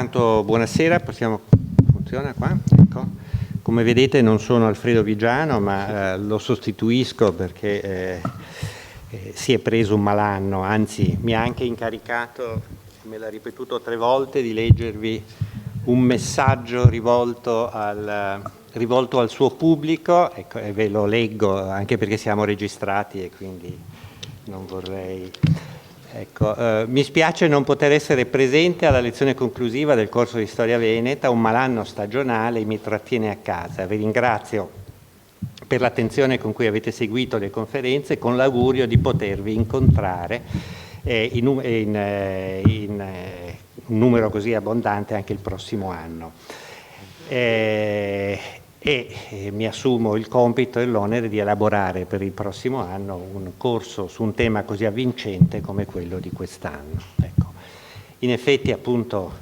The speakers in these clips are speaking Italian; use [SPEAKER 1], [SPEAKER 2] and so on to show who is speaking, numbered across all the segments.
[SPEAKER 1] Intanto buonasera, funziona qua? Ecco. Come vedete non sono Alfredo Vigiano, ma lo sostituisco perché si è preso un malanno, anzi mi ha anche incaricato, me l'ha ripetuto 3 volte, di leggervi un messaggio rivolto al suo pubblico, ecco, e ve lo leggo anche perché siamo registrati e quindi non vorrei... Ecco, mi spiace non poter essere presente alla lezione conclusiva del corso di Storia Veneta, un malanno stagionale mi trattiene a casa. Vi ringrazio per l'attenzione con cui avete seguito le conferenze, con l'augurio di potervi incontrare in un numero così abbondante anche il prossimo anno. Mi assumo il compito e l'onere di elaborare per il prossimo anno un corso su un tema così avvincente come quello di quest'anno. Ecco. In effetti, appunto,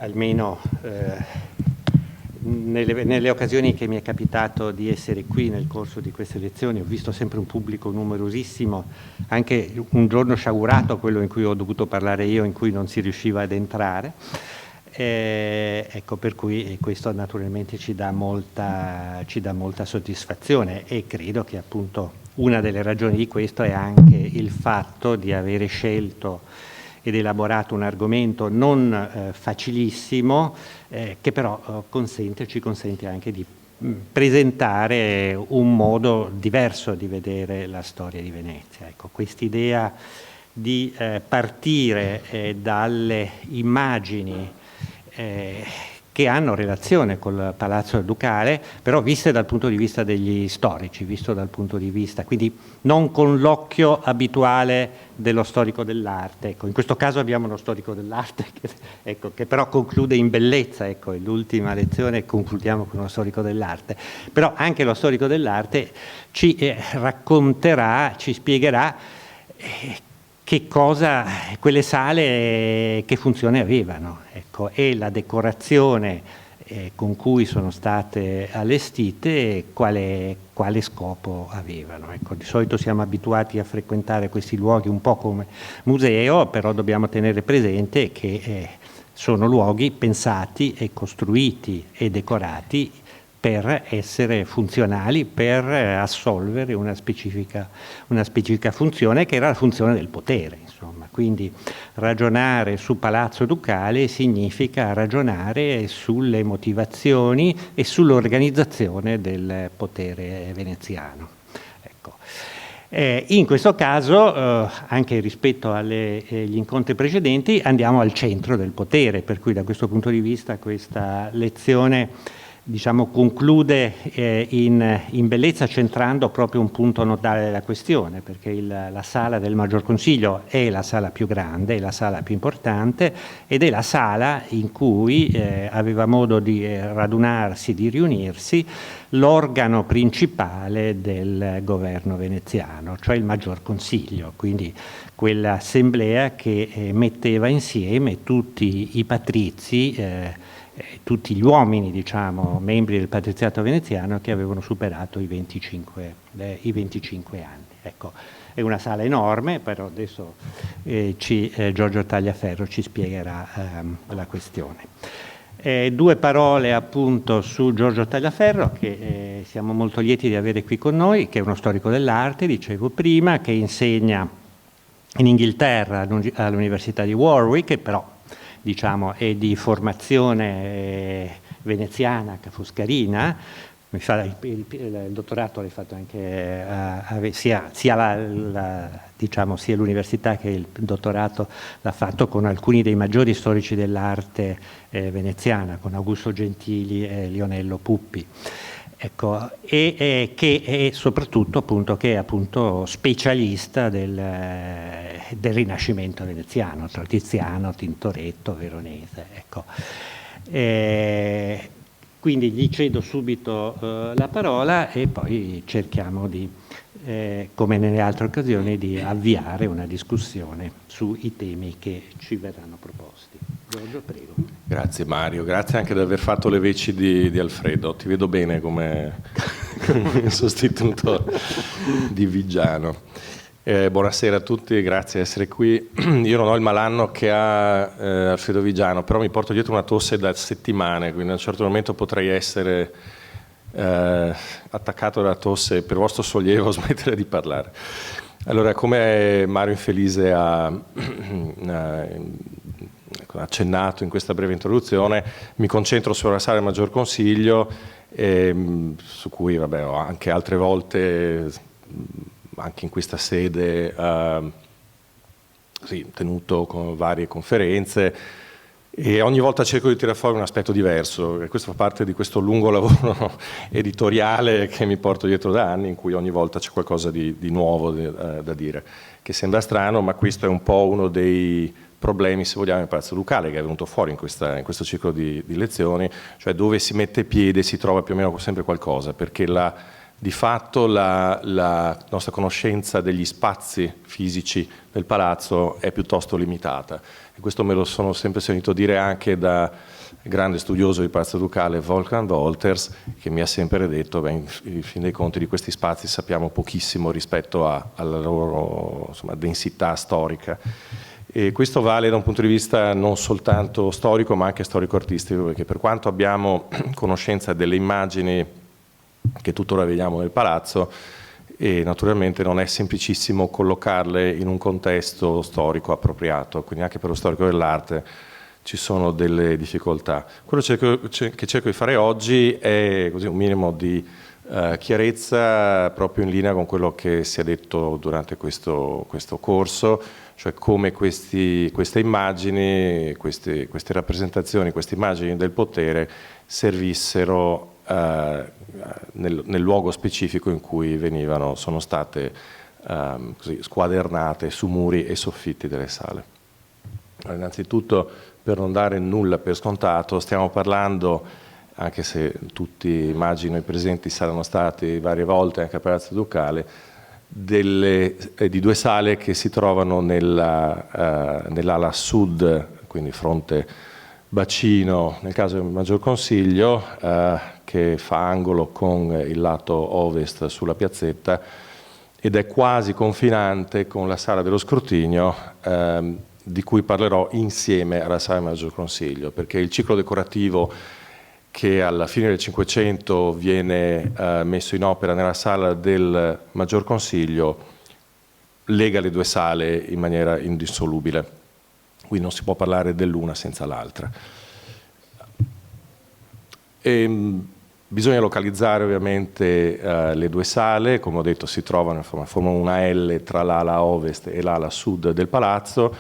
[SPEAKER 1] almeno nelle occasioni che mi è capitato di essere qui nel corso di queste lezioni, ho visto sempre un pubblico numerosissimo, anche un giorno sciagurato, quello in cui ho dovuto parlare io, in cui non si riusciva ad entrare. Ecco, per cui questo naturalmente ci dà molta soddisfazione, e credo che appunto una delle ragioni di questo è anche il fatto di avere scelto ed elaborato un argomento non facilissimo, che però ci consente anche di presentare un modo diverso di vedere la storia di Venezia. Ecco, quest'idea di partire dalle immagini che hanno relazione col Palazzo Ducale, però viste dal punto di vista degli storici, visto dal punto di vista, quindi non con l'occhio abituale dello storico dell'arte. Ecco, in questo caso abbiamo uno storico dell'arte che però conclude in bellezza, ecco, in l'ultima lezione concludiamo con uno storico dell'arte, però anche lo storico dell'arte ci racconterà, ci spiegherà che cosa quelle sale, che funzione avevano, ecco, e la decorazione con cui sono state allestite, quale scopo avevano. Ecco, di solito siamo abituati a frequentare questi luoghi un po' come museo, però dobbiamo tenere presente che sono luoghi pensati e costruiti e decorati per essere funzionali, per assolvere una specifica funzione, che era la funzione del potere, insomma. Quindi ragionare su Palazzo Ducale significa ragionare sulle motivazioni e sull'organizzazione del potere veneziano. Ecco. In questo caso, anche rispetto agli incontri precedenti, andiamo al centro del potere, per cui da questo punto di vista questa lezione, diciamo, conclude in bellezza, centrando proprio un punto nodale della questione, perché la sala del Maggior Consiglio è la sala più grande, è la sala più importante, ed è la sala in cui aveva modo di radunarsi, di riunirsi, l'organo principale del governo veneziano, cioè il Maggior Consiglio, quindi quell'assemblea che metteva insieme tutti i patrizi, tutti gli uomini, diciamo, membri del patriziato veneziano che avevano superato i 25 anni. Ecco, è una sala enorme, però adesso Giorgio Tagliaferro ci spiegherà la questione. 2 parole appunto su Giorgio Tagliaferro, che siamo molto lieti di avere qui con noi, che è uno storico dell'arte, dicevo prima, che insegna in Inghilterra all'Università di Warwick, che però, diciamo, è di formazione veneziana, foscarina. Il dottorato l'hai fatto anche sia l'università che il dottorato l'ha fatto con alcuni dei maggiori storici dell'arte veneziana, con Augusto Gentili e Lionello Puppi. Ecco, e che è soprattutto appunto specialista del Rinascimento veneziano, tra Tiziano, Tintoretto, Veronese. Ecco. Quindi gli cedo subito la parola e poi cerchiamo di, come nelle altre occasioni, di avviare una discussione sui temi che ci verranno proposti. Giorgio, prego.
[SPEAKER 2] Grazie Mario, grazie anche di aver fatto le veci di Alfredo, ti vedo bene come sostituto di Vigiano. Buonasera a tutti, grazie di essere qui. Io non ho il malanno che ha Alfredo Vigiano, però mi porto dietro una tosse da settimane, quindi a un certo momento potrei essere attaccato dalla tosse, per vostro sollievo smettere di parlare. Allora, come Mario Infelice ha accennato in questa breve introduzione, mi concentro sulla sala del Maggior Consiglio, su cui vabbè, ho anche altre volte, anche in questa sede, tenuto con varie conferenze, e ogni volta cerco di tirare fuori un aspetto diverso, e questo fa parte di questo lungo lavoro editoriale che mi porto dietro da anni, in cui ogni volta c'è qualcosa di nuovo da dire, che sembra strano, ma questo è un po' uno dei problemi, se vogliamo, del Palazzo Ducale, che è venuto fuori in questo ciclo di lezioni, cioè dove si mette piede si trova più o meno sempre qualcosa, perché di fatto la nostra conoscenza degli spazi fisici del palazzo è piuttosto limitata, e questo me lo sono sempre sentito dire anche da grande studioso di Palazzo Ducale Wolfgang Wolters, che mi ha sempre detto, in fin dei conti di questi spazi sappiamo pochissimo rispetto alla loro densità storica. E questo vale da un punto di vista non soltanto storico ma anche storico-artistico, perché per quanto abbiamo conoscenza delle immagini che tuttora vediamo nel palazzo, e naturalmente non è semplicissimo collocarle in un contesto storico appropriato, quindi anche per lo storico dell'arte ci sono delle difficoltà. Quello che cerco di fare oggi è così un minimo di chiarezza, proprio in linea con quello che si è detto durante questo corso, cioè come queste immagini, queste rappresentazioni, queste immagini del potere servissero nel luogo specifico in cui sono state squadernate su muri e soffitti delle sale. Allora, innanzitutto, per non dare nulla per scontato, stiamo parlando, anche se tutti immagino i presenti saranno stati varie volte anche a Palazzo Ducale, di due sale che si trovano nell'ala sud, quindi fronte bacino nel caso del Maggior Consiglio, che fa angolo con il lato ovest sulla piazzetta ed è quasi confinante con la sala dello scrutinio, di cui parlerò insieme alla sala del Maggior Consiglio, perché il ciclo decorativo che alla fine del Cinquecento viene messo in opera nella sala del Maggior Consiglio lega le due sale in maniera indissolubile. Qui non si può parlare dell'una senza l'altra. Bisogna localizzare ovviamente le due sale, come ho detto si trovano, formano una L tra l'ala ovest e l'ala sud del palazzo.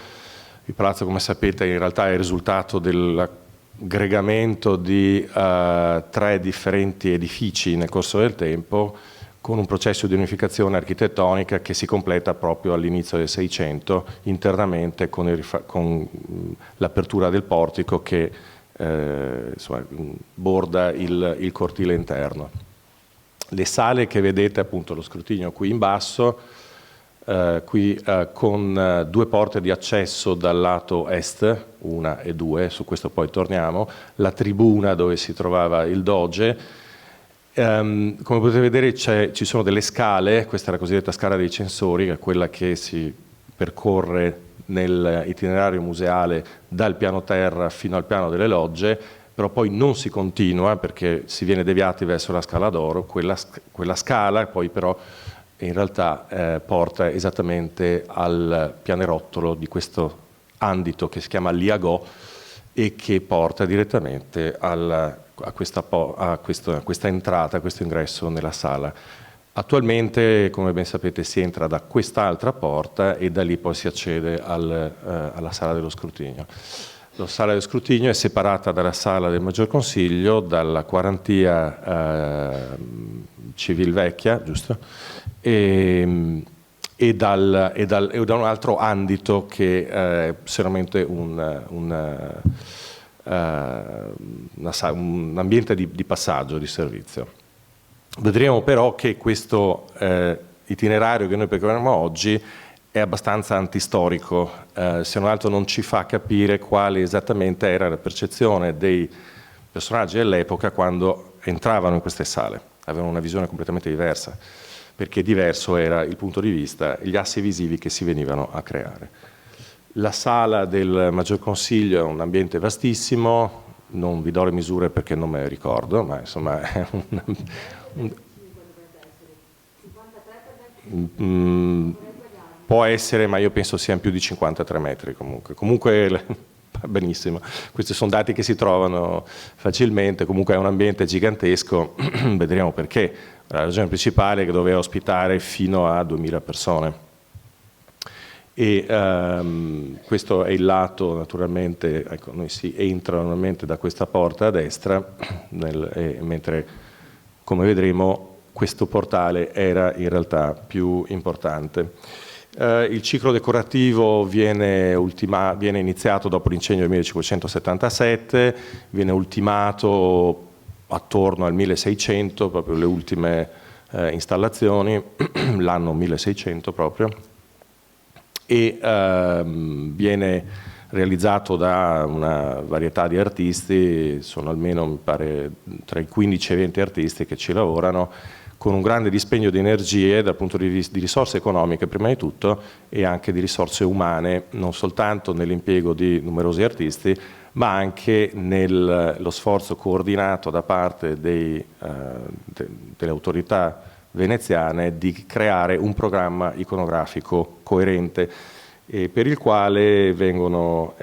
[SPEAKER 2] Il palazzo, come sapete, in realtà è il risultato dell'aggregamento di 3 differenti edifici nel corso del tempo, con un processo di unificazione architettonica che si completa proprio all'inizio del Seicento, internamente con l'apertura del portico che borda il cortile interno. Le sale che vedete, appunto, lo scrutinio qui in basso, con 2 porte di accesso dal lato est, 1 e 2, su questo poi torniamo, la tribuna dove si trovava il Doge. Come potete vedere ci sono delle scale, questa è la cosiddetta scala dei censori, che è quella che si percorre nell'itinerario museale dal piano terra fino al piano delle logge, però poi non si continua perché si viene deviati verso la Scala d'Oro. Quella scala poi però in realtà porta esattamente al pianerottolo di questo andito che si chiama Liagò e che porta direttamente a questa entrata, a questo ingresso nella sala. Attualmente, come ben sapete, si entra da quest'altra porta e da lì poi si accede alla sala dello scrutinio. La sala dello scrutinio è separata dalla sala del Maggior Consiglio dalla quarantia Civilvecchia, giusto? E da un altro andito che è solamente un ambiente di passaggio, di servizio. Vedremo però che questo itinerario che noi percorriamo oggi è abbastanza antistorico, se non altro non ci fa capire quale esattamente era la percezione dei personaggi dell'epoca quando entravano in queste sale. Avevano una visione completamente diversa. perché diverso era il punto di vista e gli assi visivi che si venivano a creare. La sala del Maggior Consiglio è un ambiente vastissimo, non vi do le misure perché non me le ricordo, ma insomma è può essere, ma io penso siano più di 53 metri comunque. Comunque benissimo, questi sono dati che si trovano facilmente, comunque è un ambiente gigantesco, vedremo perché. La ragione principale è che doveva ospitare fino a 2000 persone. E questo è il lato, naturalmente, ecco, noi si entra normalmente da questa porta a destra, mentre, come vedremo, questo portale era in realtà più importante. Il ciclo decorativo viene iniziato dopo l'incendio del 1577, viene ultimato attorno al 1600, proprio le ultime installazioni, l'anno 1600 proprio, e viene realizzato da una varietà di artisti, sono almeno mi pare tra i 15 e 20 artisti che ci lavorano, con un grande dispendio di energie dal punto di vista di risorse economiche prima di tutto e anche di risorse umane, non soltanto nell'impiego di numerosi artisti, ma anche nello sforzo coordinato da parte delle autorità veneziane di creare un programma iconografico coerente per il quale vengono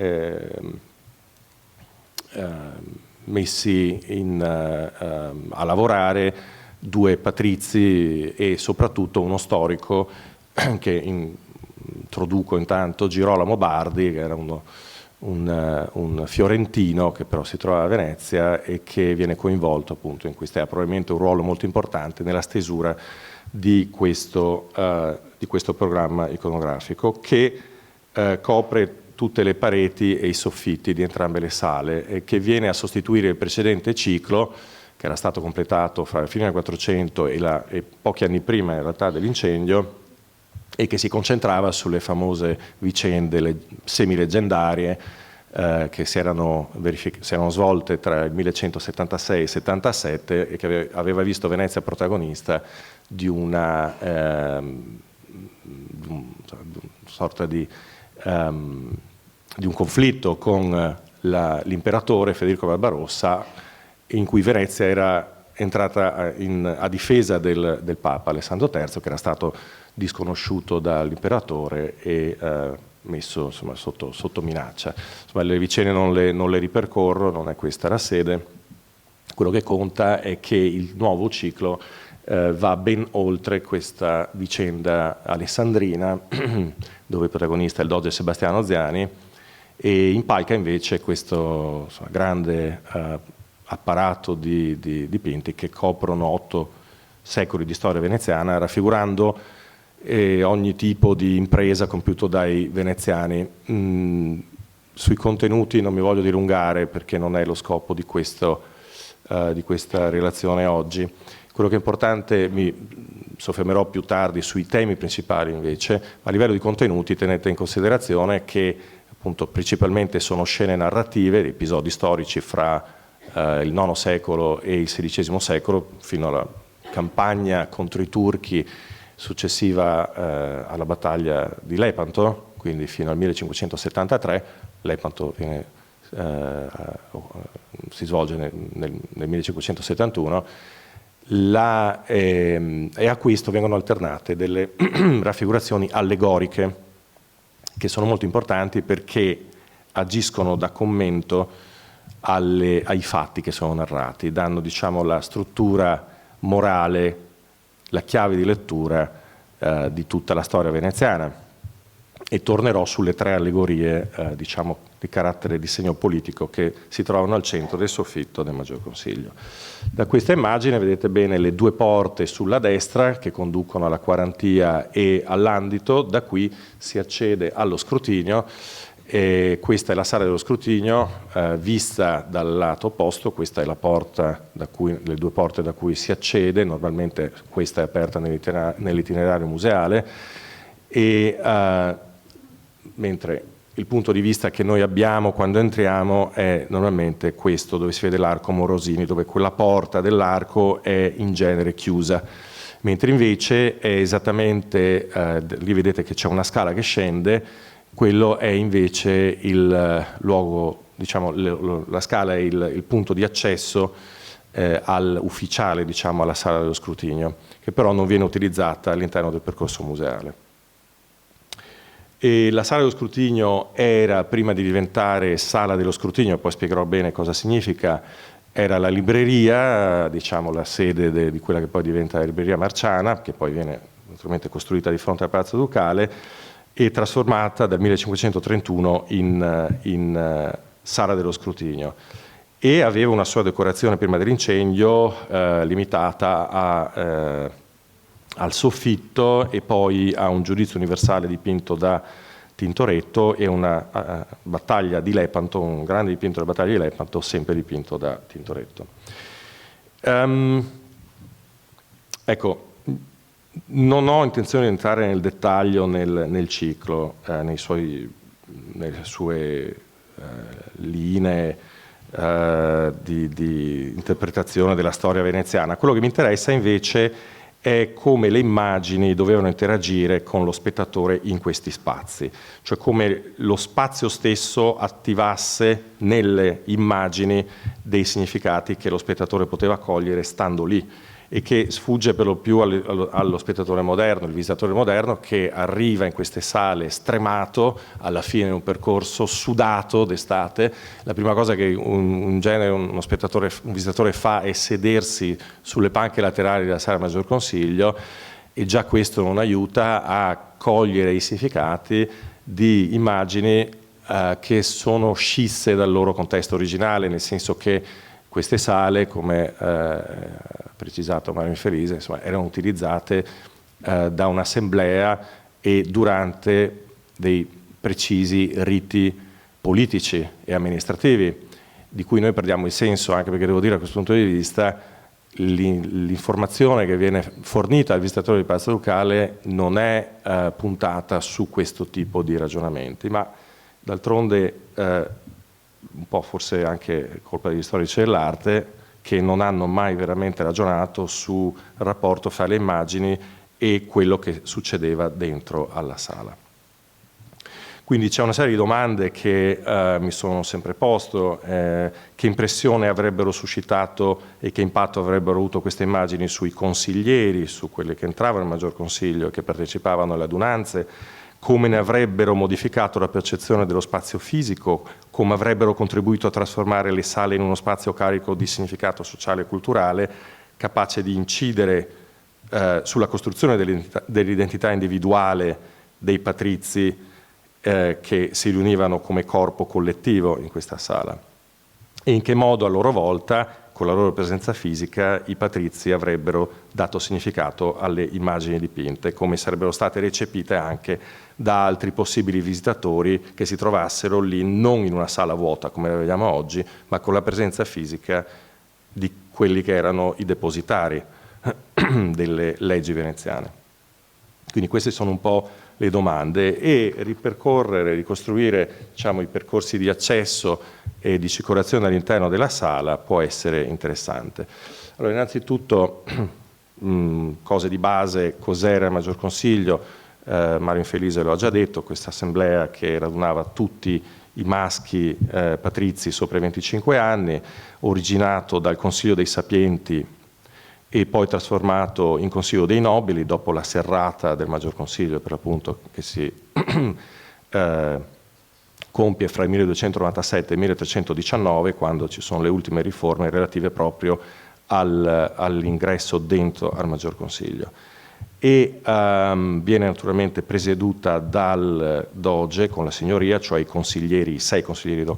[SPEAKER 2] messi a lavorare due patrizi e soprattutto uno storico che introduco intanto, Girolamo Bardi, che era un fiorentino che però si trova a Venezia e che viene coinvolto appunto in questo, ha probabilmente un ruolo molto importante nella stesura di questo programma iconografico che copre tutte le pareti e i soffitti di entrambe le sale e che viene a sostituire il precedente ciclo che era stato completato fra la fine del 400 e pochi anni prima in realtà dell'incendio e che si concentrava sulle famose vicende semi-leggendarie che si erano svolte tra il 1176 e il 77 e che aveva visto Venezia protagonista di una sorta di un conflitto con l'imperatore Federico Barbarossa, in cui Venezia era entrata a difesa del Papa Alessandro III, che era stato disconosciuto dall'imperatore e messo insomma, sotto minaccia. Insomma, le vicende non le ripercorro, non è questa la sede. Quello che conta è che il nuovo ciclo va ben oltre questa vicenda alessandrina, dove il protagonista è il doge Sebastiano Ziani, e impalca invece questo grande apparato di dipinti che coprono 8 secoli di storia veneziana, raffigurando ogni tipo di impresa compiuto dai veneziani. Sui contenuti non mi voglio dilungare perché non è lo scopo di questa relazione oggi. Quello che è importante, mi soffermerò più tardi sui temi principali invece, ma a livello di contenuti tenete in considerazione che appunto principalmente sono scene narrative, episodi storici fra il IX secolo e il XVI secolo, fino alla campagna contro i turchi successiva alla battaglia di Lepanto, quindi fino al 1573. Lepanto si svolge nel 1571, e a questo vengono alternate delle raffigurazioni allegoriche che sono molto importanti perché agiscono da commento ai fatti che sono narrati, danno diciamo la struttura morale, la chiave di lettura di tutta la storia veneziana, e tornerò sulle 3 allegorie diciamo di carattere di segno politico che si trovano al centro del soffitto del Maggior Consiglio. Da questa immagine vedete bene le 2 porte sulla destra che conducono alla Quarantia e all'Andito, da qui si accede allo scrutinio. E questa è la sala dello scrutinio vista dal lato opposto, questa è la porta le 2 porte da cui si accede, normalmente questa è aperta nell'itinerario museale, e mentre il punto di vista che noi abbiamo quando entriamo è normalmente questo, dove si vede l'arco Morosini, dove quella porta dell'arco è in genere chiusa, mentre invece è esattamente, lì vedete che c'è una scala che scende, quello è invece il luogo, diciamo, la scala è il punto di accesso all'ufficiale, diciamo, alla sala dello scrutinio, che però non viene utilizzata all'interno del percorso museale. E la sala dello scrutinio era, prima di diventare sala dello scrutinio, poi spiegherò bene cosa significa, era la libreria, diciamo la sede di quella che poi diventa la libreria Marciana, che poi viene naturalmente costruita di fronte al Palazzo Ducale e trasformata dal 1531 in sala dello scrutinio. E aveva una sua decorazione prima dell'incendio limitata al soffitto e poi a un giudizio universale dipinto da Tintoretto e una battaglia di Lepanto, un grande dipinto della battaglia di Lepanto, sempre dipinto da Tintoretto. Ecco, non ho intenzione di entrare nel dettaglio nel ciclo, nelle sue linee di interpretazione della storia veneziana. Quello che mi interessa invece è come le immagini dovevano interagire con lo spettatore in questi spazi, cioè come lo spazio stesso attivasse nelle immagini dei significati che lo spettatore poteva cogliere stando lì e che sfugge per lo più allo spettatore moderno, il visitatore moderno che arriva in queste sale stremato alla fine di un percorso sudato d'estate. La prima cosa che in genere un visitatore fa è sedersi sulle panche laterali della sala Maggior Consiglio e già questo non aiuta a cogliere i significati di immagini che sono scisse dal loro contesto originale, nel senso che queste sale, come ha precisato Mario Infelice, insomma, erano utilizzate da un'assemblea e durante dei precisi riti politici e amministrativi, di cui noi perdiamo il senso, anche perché devo dire, da questo punto di vista, l'informazione che viene fornita al visitatore di Palazzo Ducale non è puntata su questo tipo di ragionamenti, ma d'altronde un po' forse anche colpa degli storici dell'arte, che non hanno mai veramente ragionato sul rapporto fra le immagini e quello che succedeva dentro alla sala. Quindi c'è una serie di domande che mi sono sempre posto, che impressione avrebbero suscitato e che impatto avrebbero avuto queste immagini sui consiglieri, su quelli che entravano al Maggior Consiglio e che partecipavano alle adunanze, come ne avrebbero modificato la percezione dello spazio fisico, come avrebbero contribuito a trasformare le sale in uno spazio carico di significato sociale e culturale, capace di incidere sulla costruzione dell'identità individuale dei patrizi che si riunivano come corpo collettivo in questa sala. E in che modo a loro volta, con la loro presenza fisica, i patrizi avrebbero dato significato alle immagini dipinte, come sarebbero state recepite anche da altri possibili visitatori che si trovassero lì non in una sala vuota come la vediamo oggi, ma con la presenza fisica di quelli che erano i depositari delle leggi veneziane. Quindi queste sono un po' le domande e ricostruire diciamo, i percorsi di accesso e di circolazione all'interno della sala può essere interessante. Allora, innanzitutto, cose di base, cos'era il Maggior Consiglio? Mario Infelice lo ha già detto, questa assemblea che radunava tutti i maschi patrizi sopra i 25 anni, originato dal Consiglio dei Sapienti e poi trasformato in Consiglio dei Nobili dopo la serrata del Maggior Consiglio, per l'appunto, che si compie fra il 1297 e il 1319, quando ci sono le ultime riforme relative proprio all'ingresso dentro al Maggior Consiglio. E viene naturalmente presieduta dal Doge con la signoria, cioè i consiglieri, i 6 consiglieri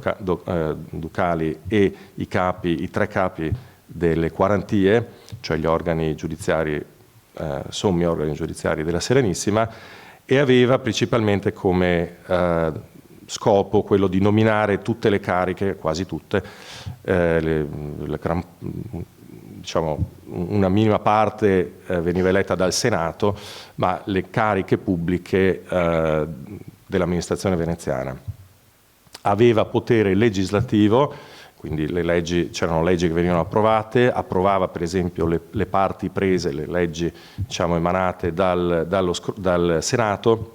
[SPEAKER 2] ducali e i 3 capi delle quarantie, cioè gli organi giudiziari, sommi organi giudiziari della Serenissima, e aveva principalmente come scopo quello di nominare tutte le cariche, quasi tutte, diciamo, una minima parte veniva eletta dal Senato, ma le cariche pubbliche dell'amministrazione veneziana. Aveva potere legislativo, quindi c'erano leggi che venivano approvava per esempio le parti prese, le leggi diciamo, emanate dal Senato,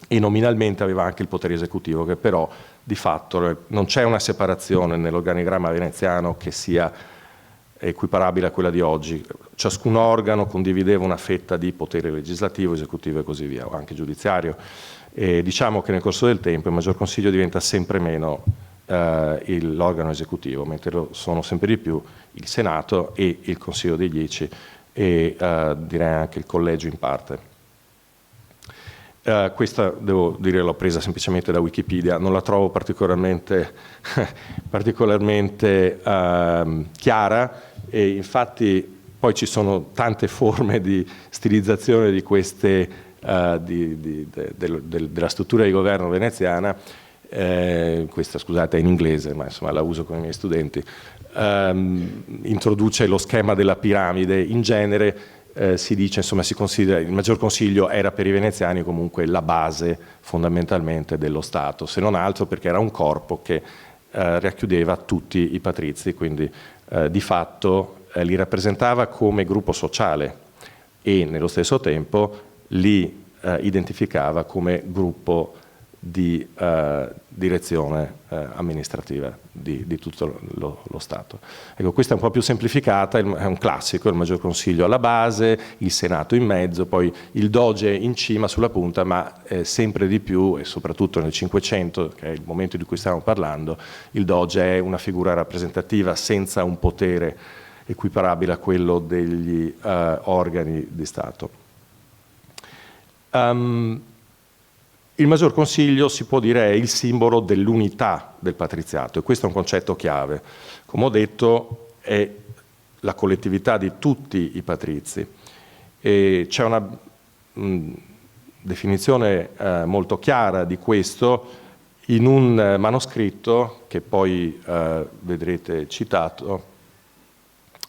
[SPEAKER 2] e nominalmente aveva anche il potere esecutivo, che però di fatto non c'è una separazione nell'organigramma veneziano che sia equiparabile a quella di oggi. Ciascun organo condivideva una fetta di potere legislativo, esecutivo e così via, o anche giudiziario. E diciamo che nel corso del tempo il Maggior Consiglio diventa sempre meno l'organo esecutivo, mentre lo sono sempre di più il Senato e il Consiglio dei 10 e direi anche il Collegio in parte. Questa, devo dire, l'ho presa semplicemente da Wikipedia, non la trovo particolarmente chiara, e infatti poi ci sono tante forme di stilizzazione di queste, della struttura di governo veneziana. Questa, scusate, è in inglese, ma insomma la uso con i miei studenti. Introduce lo schema della piramide. In genere si dice, insomma, si considera il Maggior Consiglio era per i veneziani comunque la base fondamentalmente dello Stato, se non altro perché era un corpo che racchiudeva tutti i patrizi, quindi di fatto li rappresentava come gruppo sociale e nello stesso tempo li identificava come gruppo di direzione amministrativa di tutto lo Stato. Ecco, questa è un po' più semplificata, è un classico, il Maggior Consiglio alla base, il Senato in mezzo, poi il Doge in cima sulla punta, ma sempre di più, e soprattutto nel Cinquecento, che è il momento di cui stiamo parlando, il Doge è una figura rappresentativa senza un potere equiparabile a quello degli organi di Stato. Il Maggior Consiglio, si può dire, è il simbolo dell'unità del patriziato, e questo è un concetto chiave. Come ho detto, è la collettività di tutti i patrizi. E c'è una definizione molto chiara di questo in un manoscritto che poi vedrete citato,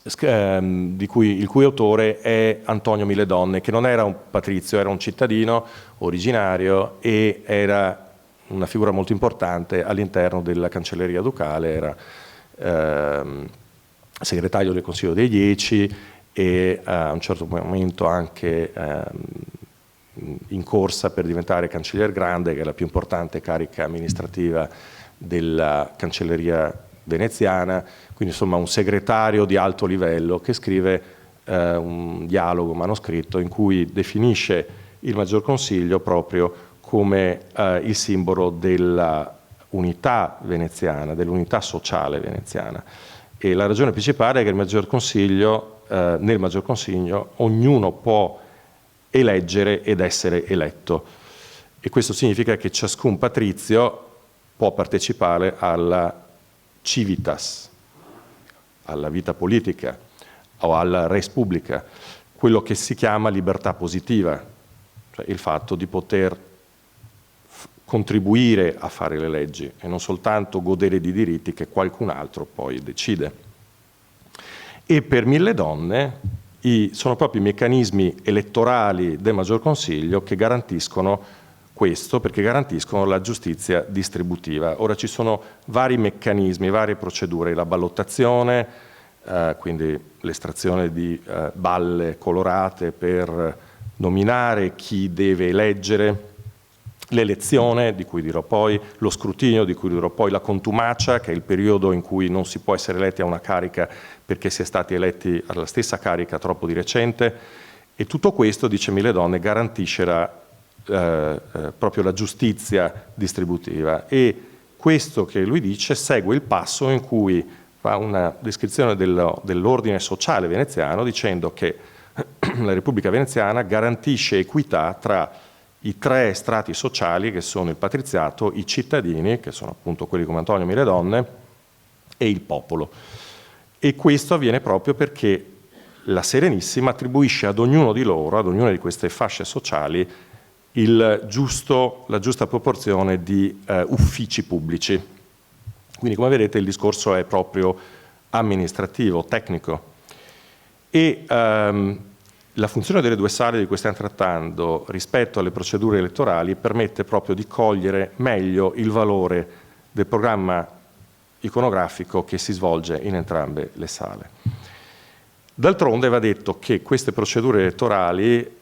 [SPEAKER 2] il cui autore è Antonio Miledonne, che non era un patrizio, era un cittadino originario e era una figura molto importante all'interno della cancelleria ducale, era segretario del Consiglio dei 10 e a un certo momento anche in corsa per diventare cancellier grande, che è la più importante carica amministrativa della cancelleria veneziana, quindi insomma un segretario di alto livello che scrive un dialogo manoscritto in cui definisce il Maggior Consiglio proprio come il simbolo della unità veneziana, dell'unità sociale veneziana. E la ragione principale è che nel Maggior Consiglio ognuno può eleggere ed essere eletto, e questo significa che ciascun patrizio può partecipare alla civitas, alla vita politica o alla res publica, quello che si chiama libertà positiva, cioè il fatto di poter contribuire a fare le leggi e non soltanto godere di diritti che qualcun altro poi decide. E per Miledonne sono proprio i meccanismi elettorali del Maggior Consiglio che garantiscono questo, perché garantiscono la giustizia distributiva. Ora ci sono vari meccanismi, varie procedure, la ballottazione, quindi l'estrazione di balle colorate per nominare chi deve eleggere, l'elezione, di cui dirò poi, lo scrutinio, di cui dirò poi, la contumacia, che è il periodo in cui non si può essere eletti a una carica perché si è stati eletti alla stessa carica troppo di recente, e tutto questo, dice Miledonne, garantisce proprio la giustizia distributiva. E questo che lui dice segue il passo in cui fa una descrizione dell'ordine sociale veneziano, dicendo che la Repubblica veneziana garantisce equità tra i tre strati sociali che sono il patriziato, i cittadini, che sono appunto quelli come Antonio Miledonne, e il popolo. E questo avviene proprio perché la Serenissima attribuisce ad ognuno di loro, ad ognuna di queste fasce sociali, la giusta proporzione di uffici pubblici. Quindi, come vedete, il discorso è proprio amministrativo, tecnico. E la funzione delle due sale di cui stiamo trattando rispetto alle procedure elettorali permette proprio di cogliere meglio il valore del programma iconografico che si svolge in entrambe le sale. D'altronde va detto che queste procedure elettorali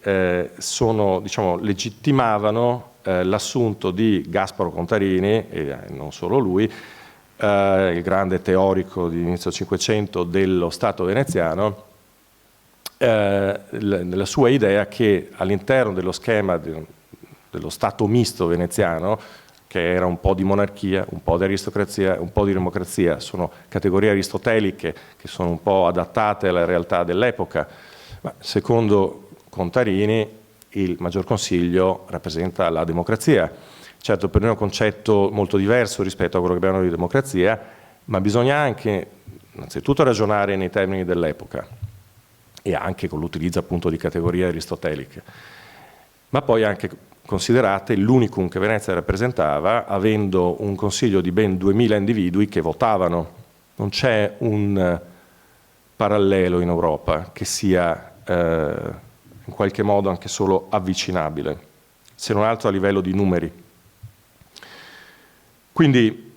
[SPEAKER 2] legittimavano l'assunto di Gasparo Contarini, e non solo lui, il grande teorico di inizio Cinquecento dello Stato veneziano, nella sua idea che all'interno dello schema dello Stato misto veneziano, che era un po' di monarchia, un po' di aristocrazia, un po' di democrazia, sono categorie aristoteliche che sono un po' adattate alla realtà dell'epoca, ma secondo Contarini il Maggior Consiglio rappresenta la democrazia. Certo, per noi è un concetto molto diverso rispetto a quello che abbiamo noi di democrazia, ma bisogna anche innanzitutto ragionare nei termini dell'epoca e anche con l'utilizzo appunto di categorie aristoteliche, ma poi anche considerate l'unicum che Venezia rappresentava, avendo un consiglio di ben 2000 individui che votavano. Non c'è un parallelo in Europa che sia in qualche modo anche solo avvicinabile, se non altro a livello di numeri. Quindi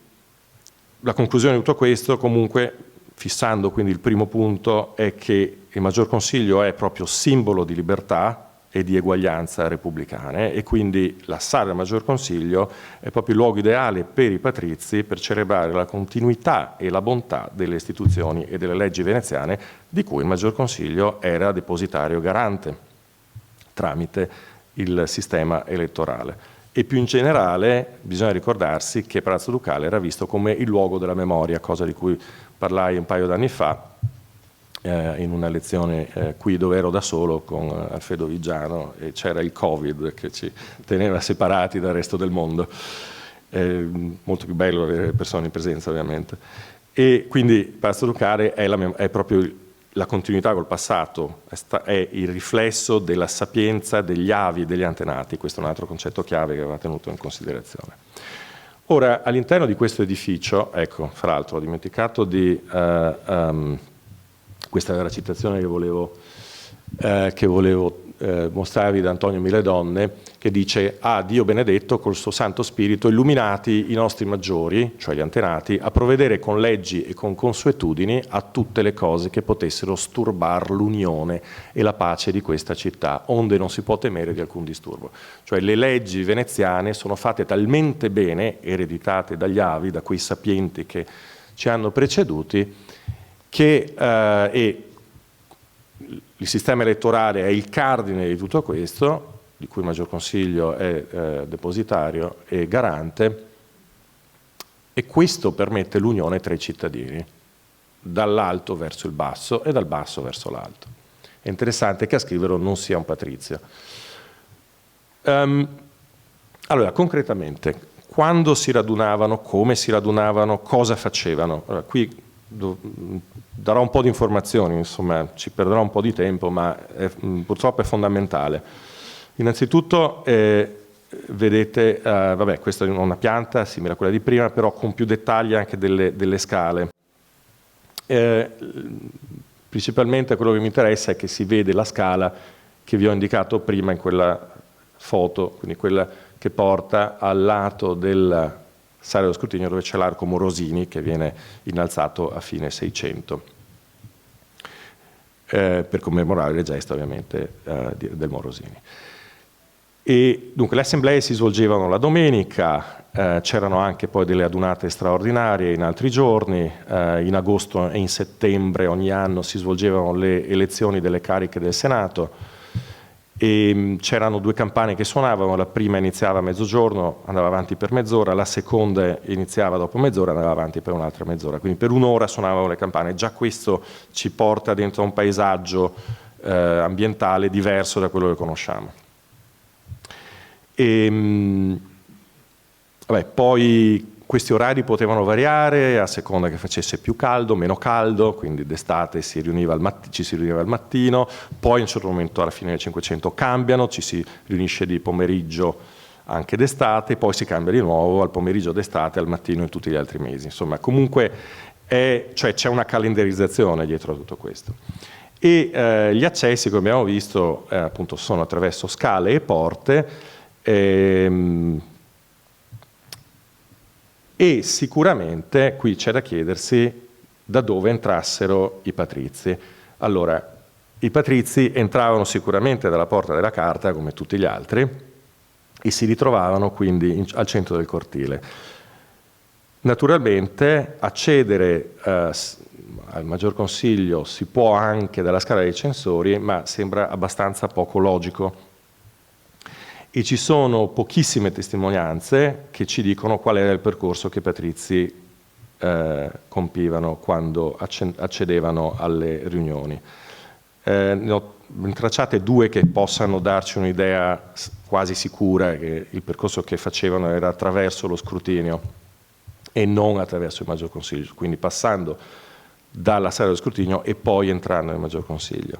[SPEAKER 2] la conclusione di tutto questo, comunque, fissando quindi il primo punto, è che il Maggior Consiglio è proprio simbolo di libertà e di eguaglianza repubblicane, e quindi la sala del Maggior Consiglio è proprio il luogo ideale per i patrizi per celebrare la continuità e la bontà delle istituzioni e delle leggi veneziane, di cui il Maggior Consiglio era depositario garante tramite il sistema elettorale. E più in generale bisogna ricordarsi che Palazzo Ducale era visto come il luogo della memoria, cosa di cui parlai un paio d'anni fa in una lezione qui dove ero da solo con Alfredo Vigiano, e c'era il Covid che ci teneva separati dal resto del mondo. Molto più bello avere persone in presenza, ovviamente. E quindi Palazzo Ducale è proprio la continuità col passato, è il riflesso della sapienza degli avi e degli antenati. Questo è un altro concetto chiave che va tenuto in considerazione. Ora, all'interno di questo edificio, ecco, fra l'altro ho dimenticato di questa era la citazione che volevo mostrarvi da Antonio Miledonne, che dice: «Ah, Dio benedetto col suo Santo Spirito illuminati i nostri maggiori, cioè gli antenati, a provvedere con leggi e con consuetudini a tutte le cose che potessero sturbar l'unione e la pace di questa città, onde non si può temere di alcun disturbo». Cioè le leggi veneziane sono fatte talmente bene, ereditate dagli avi, da quei sapienti che ci hanno preceduti, che il sistema elettorale è il cardine di tutto questo, di cui il Maggior Consiglio è depositario e garante, e questo permette l'unione tra i cittadini, dall'alto verso il basso e dal basso verso l'alto. È interessante che a scriverlo non sia un patrizio. Allora, concretamente, quando si radunavano, come si radunavano, cosa facevano? Allora, qui darò un po' di informazioni, insomma ci perderò un po' di tempo, ma purtroppo è fondamentale. Innanzitutto vedete, vabbè, questa è una pianta simile a quella di prima, però con più dettagli anche delle scale. Principalmente quello che mi interessa è che si vede la scala che vi ho indicato prima in quella foto, quindi quella che porta al lato del sala dello scrutinio, dove c'è l'arco Morosini che viene innalzato a fine 600 per commemorare le gesta ovviamente del Morosini. E dunque le assemblee si svolgevano la domenica, c'erano anche poi delle adunate straordinarie in altri giorni, in agosto e in settembre ogni anno si svolgevano le elezioni delle cariche del Senato, e c'erano due campane che suonavano. La prima iniziava a mezzogiorno, andava avanti per mezz'ora, la seconda iniziava dopo mezz'ora, andava avanti per un'altra mezz'ora, quindi per un'ora suonavano le campane. Già questo ci porta dentro un paesaggio ambientale diverso da quello che conosciamo. Vabbè, poi questi orari potevano variare a seconda che facesse più caldo, meno caldo, quindi d'estate ci si riuniva al mattino, poi a un certo momento alla fine del Cinquecento cambiano, ci si riunisce di pomeriggio anche d'estate, poi si cambia di nuovo al pomeriggio d'estate, al mattino in tutti gli altri mesi. Insomma, comunque cioè c'è una calendarizzazione dietro a tutto questo. E gli accessi, come abbiamo visto, appunto sono attraverso scale e porte. E sicuramente qui c'è da chiedersi da dove entrassero i patrizi. Allora, i patrizi entravano sicuramente dalla Porta della Carta, come tutti gli altri, e si ritrovavano quindi al centro del cortile. Naturalmente accedere al Maggior Consiglio si può anche dalla Scala dei Censori, ma sembra abbastanza poco logico. E ci sono pochissime testimonianze che ci dicono qual era il percorso che i patrizi compivano quando accedevano alle riunioni. Ne ho intracciate due che possano darci un'idea quasi sicura che il percorso che facevano era attraverso lo scrutinio e non attraverso il Maggior Consiglio, quindi passando dalla sala dello scrutinio e poi entrando nel Maggior Consiglio.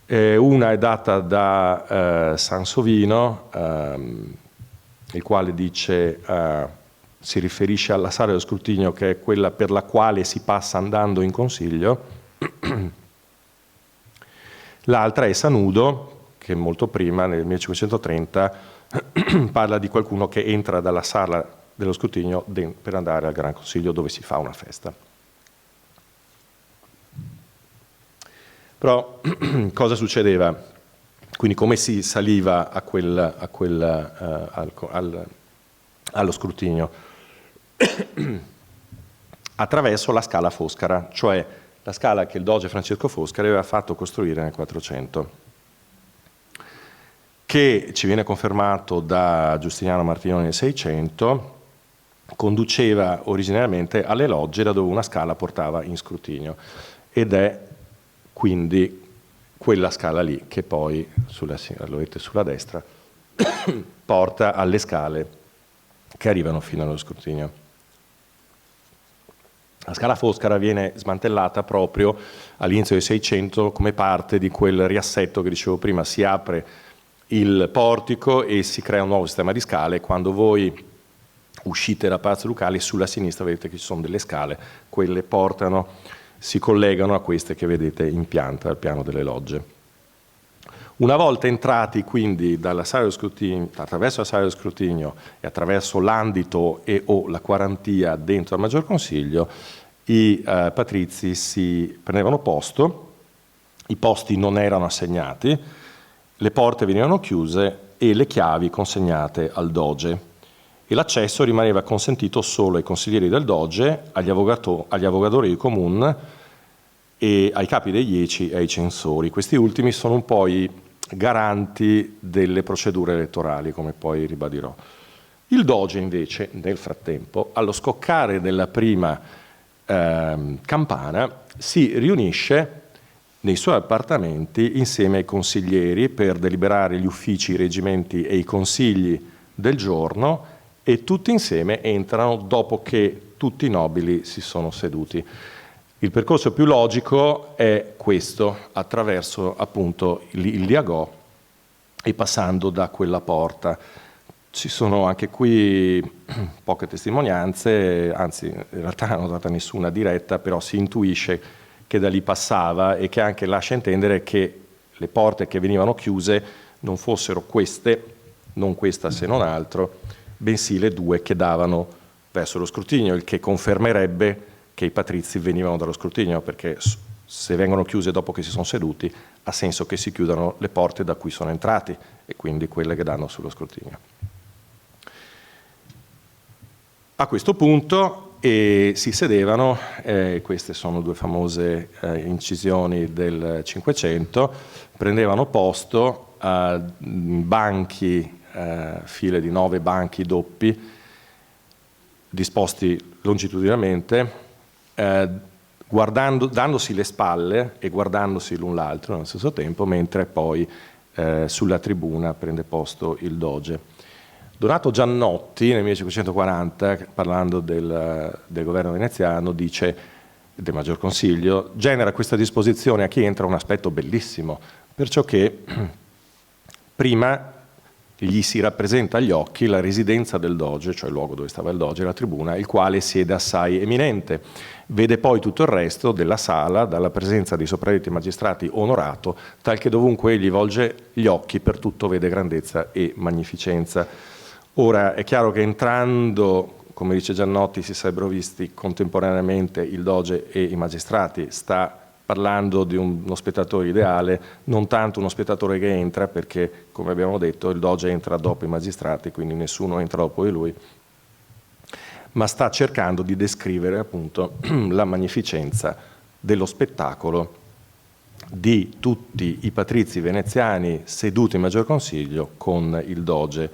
[SPEAKER 2] Una è data da Sansovino, il quale dice, si riferisce alla sala dello scrutinio che è quella per la quale si passa andando in Consiglio. L'altra è Sanudo, che molto prima, nel 1530, parla di qualcuno che entra dalla sala dello scrutinio per andare al Gran Consiglio dove si fa una festa. Però cosa succedeva? Quindi come si saliva allo scrutinio? Attraverso la Scala Foscara, cioè la scala che il doge Francesco Foscari aveva fatto costruire nel 400, che ci viene confermato da Giustiniano Martinoni nel 600, conduceva originariamente alle logge da dove una scala portava in scrutinio, ed è quindi quella scala lì che poi, lo vedete sulla destra, porta alle scale che arrivano fino allo scrutinio. La Scala Foscara viene smantellata proprio all'inizio del 600 come parte di quel riassetto che dicevo prima. Si apre il portico e si crea un nuovo sistema di scale. Quando voi uscite da Palazzo Ducale, sulla sinistra vedete che ci sono delle scale, quelle si collegano a queste che vedete in pianta al piano delle logge. Una volta entrati quindi dalla sala dello scrutinio, attraverso la sala dello scrutinio e attraverso l'andito o la quarantia dentro al Maggior Consiglio, i patrizi si prendevano posto, i posti non erano assegnati, le porte venivano chiuse e le chiavi consegnate al doge, e l'accesso rimaneva consentito solo ai consiglieri del doge, agli avogadori di comune e ai capi dei dieci e ai censori. Questi ultimi sono un po' i garanti delle procedure elettorali, come poi ribadirò. Il doge invece, nel frattempo, allo scoccare della prima campana, si riunisce nei suoi appartamenti insieme ai consiglieri per deliberare gli uffici, i reggimenti e i consigli del giorno, e tutti insieme entrano dopo che tutti i nobili si sono seduti. Il percorso più logico è questo, attraverso appunto il Diagò e passando da quella porta. Ci sono anche qui poche testimonianze, anzi in realtà non ho data nessuna diretta, però si intuisce che da lì passava e che anche lascia intendere che le porte che venivano chiuse non fossero queste, non questa se non altro, bensì le due che davano verso lo scrutinio, il che confermerebbe che i patrizi venivano dallo scrutinio, perché se vengono chiuse dopo che si sono seduti ha senso che si chiudano le porte da cui sono entrati e quindi quelle che danno sullo scrutinio. A questo punto si sedevano, queste sono due famose incisioni del Cinquecento, prendevano posto a banchi, file di 9 banchi doppi disposti longitudinalmente, dandosi le spalle e guardandosi l'un l'altro nello stesso tempo, mentre poi sulla tribuna prende posto il doge. Donato Giannotti nel 1540, parlando del governo veneziano, dice, del Maggior Consiglio, genera questa disposizione a chi entra un aspetto bellissimo, perciò che prima gli si rappresenta agli occhi la residenza del doge, cioè il luogo dove stava il doge, la tribuna, il quale siede assai eminente. Vede poi tutto il resto della sala dalla presenza dei sopradetti magistrati onorato, tal che dovunque egli volge gli occhi per tutto vede grandezza e magnificenza. Ora è chiaro che entrando come dice Giannotti, si sarebbero visti contemporaneamente il Doge e i magistrati. Sta parlando di uno spettatore ideale, non tanto uno spettatore che entra, perché, come abbiamo detto, il Doge entra dopo i magistrati, quindi nessuno entra dopo di lui, ma sta cercando di descrivere appunto la magnificenza dello spettacolo di tutti i patrizi veneziani seduti in Maggior Consiglio con il Doge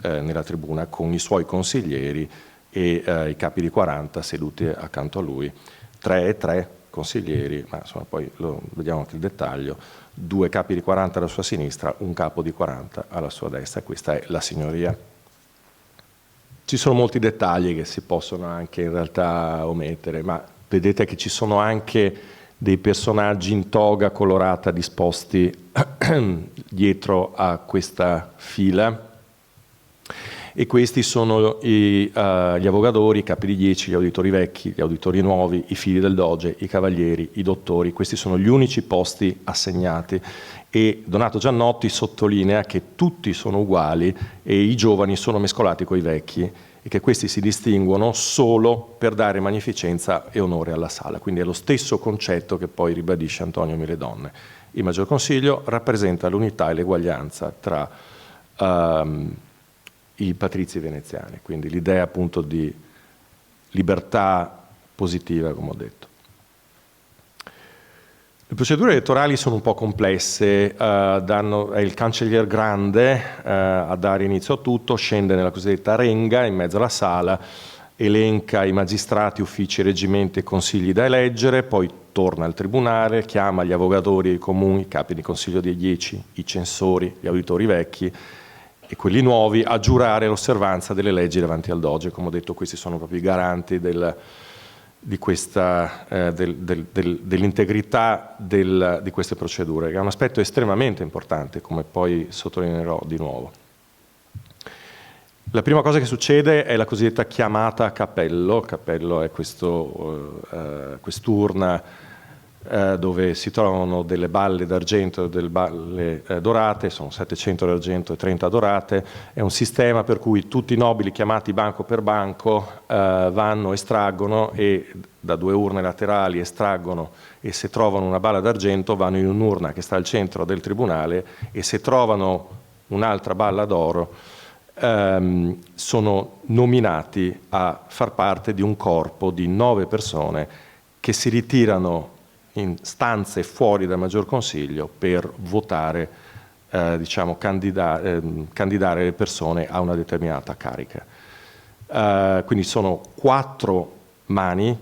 [SPEAKER 2] nella tribuna, con i suoi consiglieri e i capi di 40 seduti accanto a lui, 3 e 3 consiglieri, ma insomma poi lo vediamo anche il dettaglio, 2 capi di 40 alla sua sinistra, un capo di 40 alla sua destra. Questa è la signoria. Ci sono molti dettagli che si possono anche in realtà omettere, ma vedete che ci sono anche dei personaggi in toga colorata disposti dietro a questa fila, e questi sono gli avogadori, i capi di 10, gli auditori vecchi, gli auditori nuovi, i figli del Doge, i cavalieri, i dottori. Questi sono gli unici posti assegnati, e Donato Giannotti sottolinea che tutti sono uguali e i giovani sono mescolati coi vecchi, e che questi si distinguono solo per dare magnificenza e onore alla sala. Quindi è lo stesso concetto che poi ribadisce Antonio Miledonne. Il Maggior Consiglio rappresenta l'unità e l'eguaglianza tra i patrizi veneziani, quindi l'idea appunto di libertà positiva, come ho detto. Le procedure elettorali sono un po' complesse, è il Cancellier Grande a dare inizio a tutto, scende nella cosiddetta arenga in mezzo alla sala, elenca i magistrati, uffici, reggimenti e consigli da eleggere, poi torna al tribunale, chiama gli avogadori dei comuni, i capi di consiglio dei 10, i censori, gli auditori vecchi e quelli nuovi a giurare l'osservanza delle leggi davanti al Doge. Come ho detto, questi sono proprio i garanti dell'integrità di queste procedure, che è un aspetto estremamente importante, come poi sottolineerò di nuovo. La prima cosa che succede è la cosiddetta chiamata a cappello. Cappello è quest'urna dove si trovano delle balle d'argento e delle balle dorate, sono 700 d'argento e 30 dorate. È un sistema per cui tutti i nobili chiamati banco per banco vanno, estraggono, e da 2 urne laterali estraggono, e se trovano una balla d'argento vanno in un'urna che sta al centro del tribunale, e se trovano un'altra balla d'oro sono nominati a far parte di un corpo di 9 persone che si ritirano in stanze fuori dal Maggior Consiglio per votare, candidare le persone a una determinata carica. Quindi sono 4 mani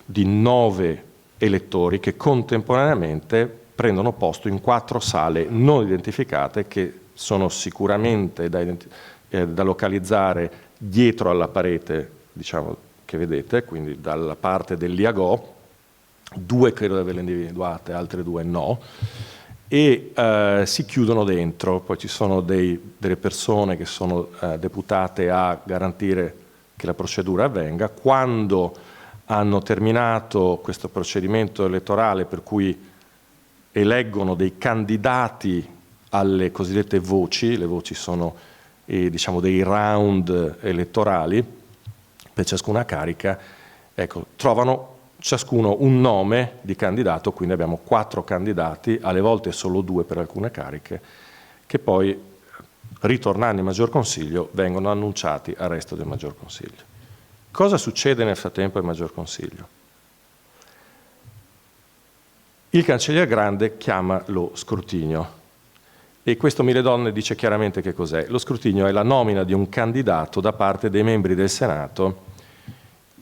[SPEAKER 2] di 9 elettori che contemporaneamente prendono posto in 4 sale non identificate, che sono sicuramente da localizzare dietro alla parete, che vedete, quindi dalla parte dell'Iagò. 2 credo di averle individuate, altre 2 no, e si chiudono dentro. Poi ci sono delle persone che sono deputate a garantire che la procedura avvenga. Quando hanno terminato questo procedimento elettorale, per cui eleggono dei candidati alle cosiddette voci, le voci sono dei round elettorali per ciascuna carica, ecco, trovano ciascuno un nome di candidato, quindi abbiamo 4 candidati, alle volte solo 2 per alcune cariche, che poi, ritornando in Maggior Consiglio, vengono annunciati al resto del Maggior Consiglio. Cosa succede nel frattempo al Maggior Consiglio? Il Cancellier Grande chiama lo scrutinio, e questo Miledonne dice chiaramente che cos'è. Lo scrutinio è la nomina di un candidato da parte dei membri del Senato,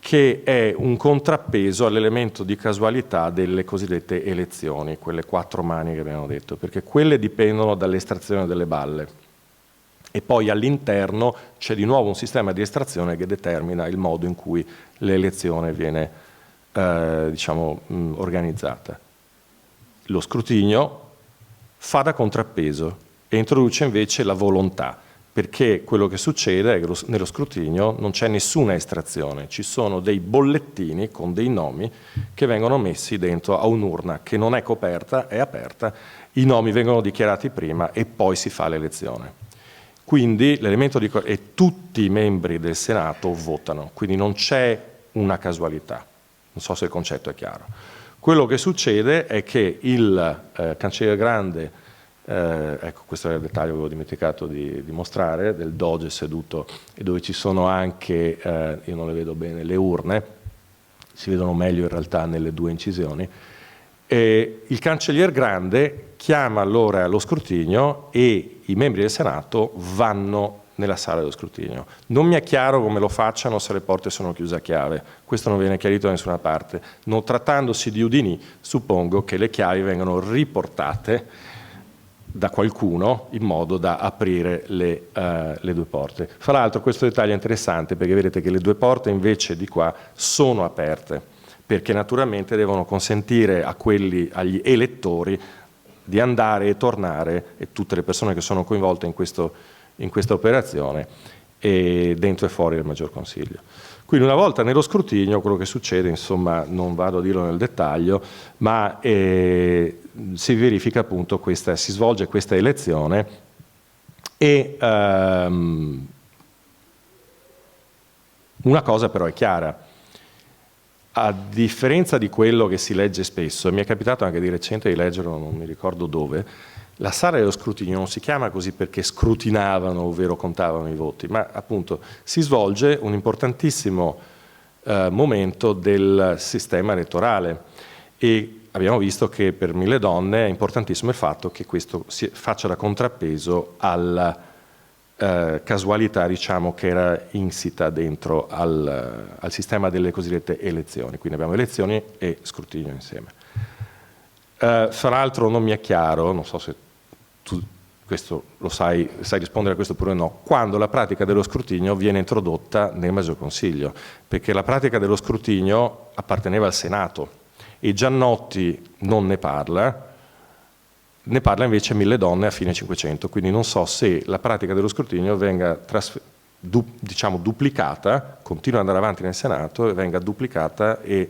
[SPEAKER 2] che è un contrappeso all'elemento di casualità delle cosiddette elezioni, quelle 4 mani che abbiamo detto, perché quelle dipendono dall'estrazione delle balle, e poi all'interno c'è di nuovo un sistema di estrazione che determina il modo in cui l'elezione viene organizzata. Lo scrutinio fa da contrappeso e introduce invece la volontà, perché quello che succede è che nello scrutinio non c'è nessuna estrazione, ci sono dei bollettini con dei nomi che vengono messi dentro a un'urna che non è coperta, è aperta, i nomi vengono dichiarati prima e poi si fa l'elezione. Quindi e tutti i membri del Senato votano, quindi non c'è una casualità. Non so se il concetto è chiaro. Quello che succede è che il cancelliere grande, ecco questo è il dettaglio che avevo dimenticato di mostrare, del Doge seduto e dove ci sono anche, io non le vedo bene, le urne, si vedono meglio in realtà nelle due incisioni, e il cancellier grande chiama allora lo scrutinio e i membri del Senato vanno nella sala dello scrutinio. Non mi è chiaro come lo facciano se le porte sono chiuse a chiave, questo non viene chiarito da nessuna parte. Non trattandosi di udini, suppongo che le chiavi vengano riportate da qualcuno in modo da aprire le due porte. Fra l'altro questo dettaglio è interessante perché vedete che le due porte invece di qua sono aperte, perché naturalmente devono consentire agli elettori di andare e tornare, e tutte le persone che sono coinvolte in questa operazione, e dentro e fuori del Maggior Consiglio. Quindi una volta nello scrutinio quello che succede, insomma non vado a dirlo nel dettaglio, ma si verifica appunto si svolge questa elezione e una cosa però è chiara. A differenza di quello che si legge spesso, e mi è capitato anche di recente di leggerlo, non mi ricordo dove, la sala dello scrutinio non si chiama così perché scrutinavano, ovvero contavano i voti, ma appunto si svolge un importantissimo momento del sistema elettorale, e abbiamo visto che per Mille Donne è importantissimo il fatto che questo faccia da contrappeso alla casualità, diciamo, che era insita dentro al sistema delle cosiddette elezioni. Quindi abbiamo elezioni e scrutinio insieme. Fra l'altro non mi è chiaro, non so se tu questo lo sai rispondere a questo oppure no, quando la pratica dello scrutinio viene introdotta nel Maggior Consiglio, perché la pratica dello scrutinio apparteneva al Senato e Giannotti non ne parla invece Mille Donne a fine 500, quindi non so se la pratica dello scrutinio venga duplicata, continua ad andare avanti nel Senato e venga duplicata e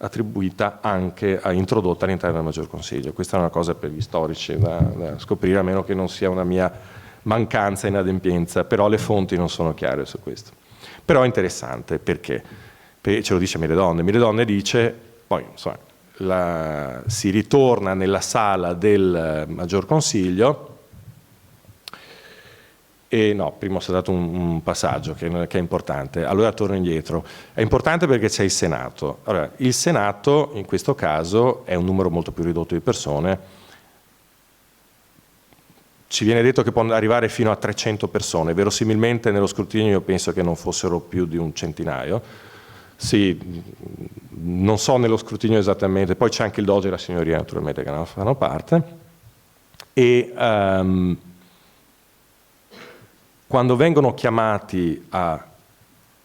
[SPEAKER 2] attribuita anche, introdotta all'interno del Maggior Consiglio. Questa è una cosa per gli storici da scoprire, a meno che non sia una mia mancanza, inadempienza, però le fonti non sono chiare su questo. Però è interessante perché ce lo dice Mille Donne. Mille Donne dice, poi insomma, si ritorna nella sala del Maggior Consiglio e no, prima ho saltato un passaggio che è importante, allora torno indietro. È importante perché c'è il Senato. Allora, il Senato in questo caso è un numero molto più ridotto di persone, ci viene detto che può arrivare fino a 300 persone, verosimilmente nello scrutinio io penso che non fossero più di un centinaio. Sì, non so nello scrutinio esattamente, poi c'è anche il Doge e la Signoria naturalmente che ne fanno parte, e quando vengono chiamati a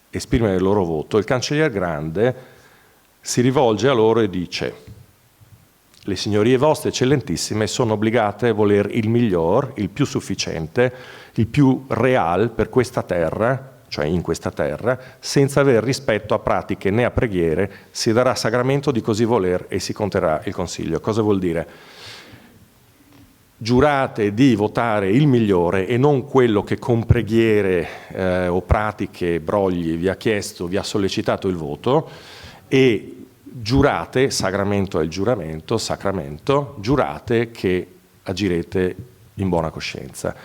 [SPEAKER 2] esprimere il loro voto, il cancelliere grande si rivolge a loro e dice: le signorie vostre eccellentissime sono obbligate a voler il miglior, il più sufficiente, il più real per questa terra, cioè in questa terra, senza aver rispetto a pratiche né a preghiere, si darà sagramento di così voler e si conterrà il consiglio. Cosa vuol dire? Giurate di votare il migliore e non quello che con preghiere o pratiche, brogli vi ha chiesto, vi ha sollecitato il voto, e giurate, sagramento è il giuramento, sacramento, giurate che agirete in buona coscienza.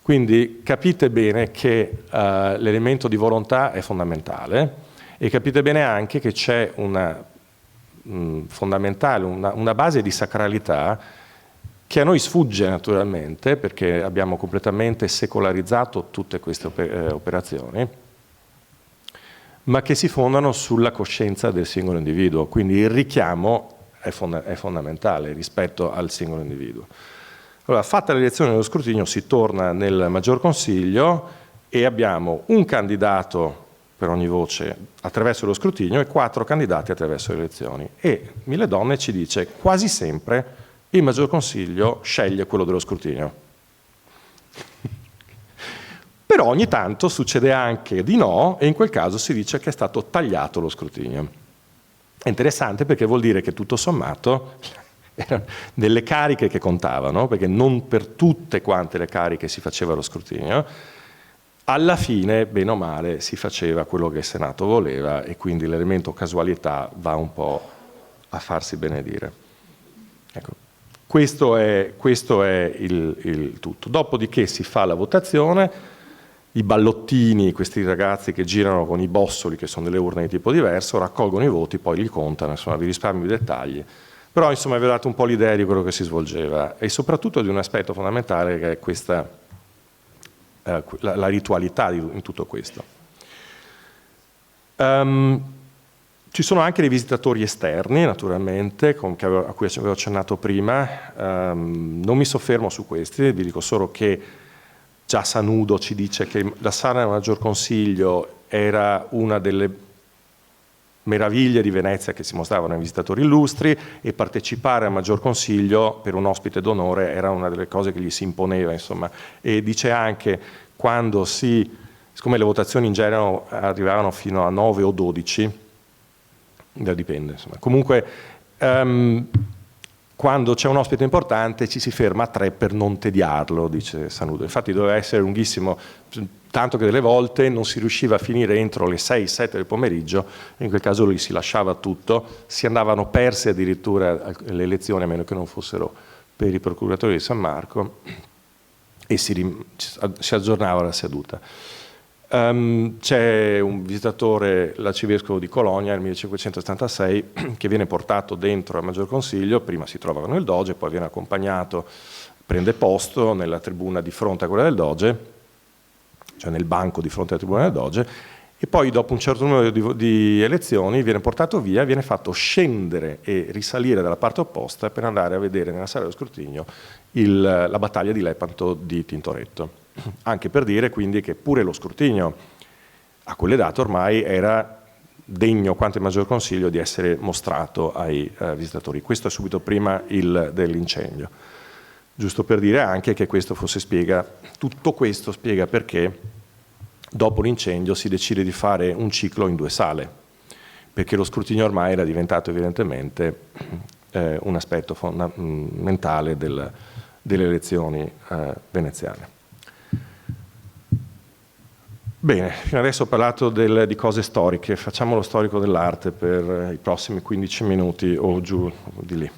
[SPEAKER 2] Quindi capite bene che l'elemento di volontà è fondamentale, e capite bene anche che c'è una base di sacralità che a noi sfugge naturalmente, perché abbiamo completamente secolarizzato tutte queste operazioni, ma che si fondano sulla coscienza del singolo individuo. Quindi il richiamo è fondamentale rispetto al singolo individuo. Allora, fatta l'elezione dello scrutinio, si torna nel Maggior Consiglio e abbiamo un candidato per ogni voce attraverso lo scrutinio e 4 candidati attraverso le elezioni. E Mille Donne ci dice: quasi sempre il Maggior Consiglio sceglie quello dello scrutinio. Però ogni tanto succede anche di no, e in quel caso si dice che è stato tagliato lo scrutinio. È interessante perché vuol dire che tutto sommato erano delle cariche che contavano, perché non per tutte quante le cariche si faceva lo scrutinio, alla fine, bene o male, si faceva quello che il Senato voleva e quindi l'elemento casualità va un po' a farsi benedire. Ecco, questo è il tutto. Dopodiché si fa la votazione, i ballottini, questi ragazzi che girano con i bossoli, che sono delle urne di tipo diverso, raccolgono i voti, poi li contano, insomma vi risparmio i dettagli. Però insomma vi ho dato un po' l'idea di quello che si svolgeva e soprattutto di un aspetto fondamentale che è questa, la ritualità in tutto questo. Ci sono anche dei visitatori esterni, naturalmente, a cui avevo accennato prima. Non mi soffermo su questi, vi dico solo che già Sanudo ci dice che la sala del Maggior Consiglio era una delle meraviglie di Venezia che si mostravano ai visitatori illustri e partecipare al Maggior Consiglio per un ospite d'onore era una delle cose che gli si imponeva, insomma. E dice anche quando siccome le votazioni in genere arrivavano fino a 9 o 12, dipende, insomma. Comunque quando c'è un ospite importante ci si ferma a 3 per non tediarlo, dice Sanudo. Infatti doveva essere lunghissimo, tanto che delle volte non si riusciva a finire entro le 6-7 del pomeriggio, in quel caso lì si lasciava tutto, si andavano perse addirittura le elezioni, a meno che non fossero per i procuratori di San Marco, e si aggiornava la seduta. C'è un visitatore, l'arcivescovo di Cologna, nel 1576, che viene portato dentro al Maggior Consiglio, prima si trova con il Doge, poi viene accompagnato, prende posto nella tribuna di fronte a quella del Doge, cioè nel banco di fronte alla tribuna del Doge, e poi dopo un certo numero di elezioni viene portato via, viene fatto scendere e risalire dalla parte opposta per andare a vedere nella sala dello scrutinio la battaglia di Lepanto di Tintoretto. Anche per dire quindi che pure lo scrutinio a quelle date ormai era degno quanto il Maggior Consiglio di essere mostrato ai visitatori. Questo è subito prima dell'incendio. Giusto per dire anche che tutto questo spiega perché dopo l'incendio si decide di fare un ciclo in 2 sale, perché lo scrutinio ormai era diventato evidentemente un aspetto fondamentale delle elezioni veneziane. Bene, fino adesso ho parlato di cose storiche, facciamo lo storico dell'arte per i prossimi 15 minuti o giù di lì.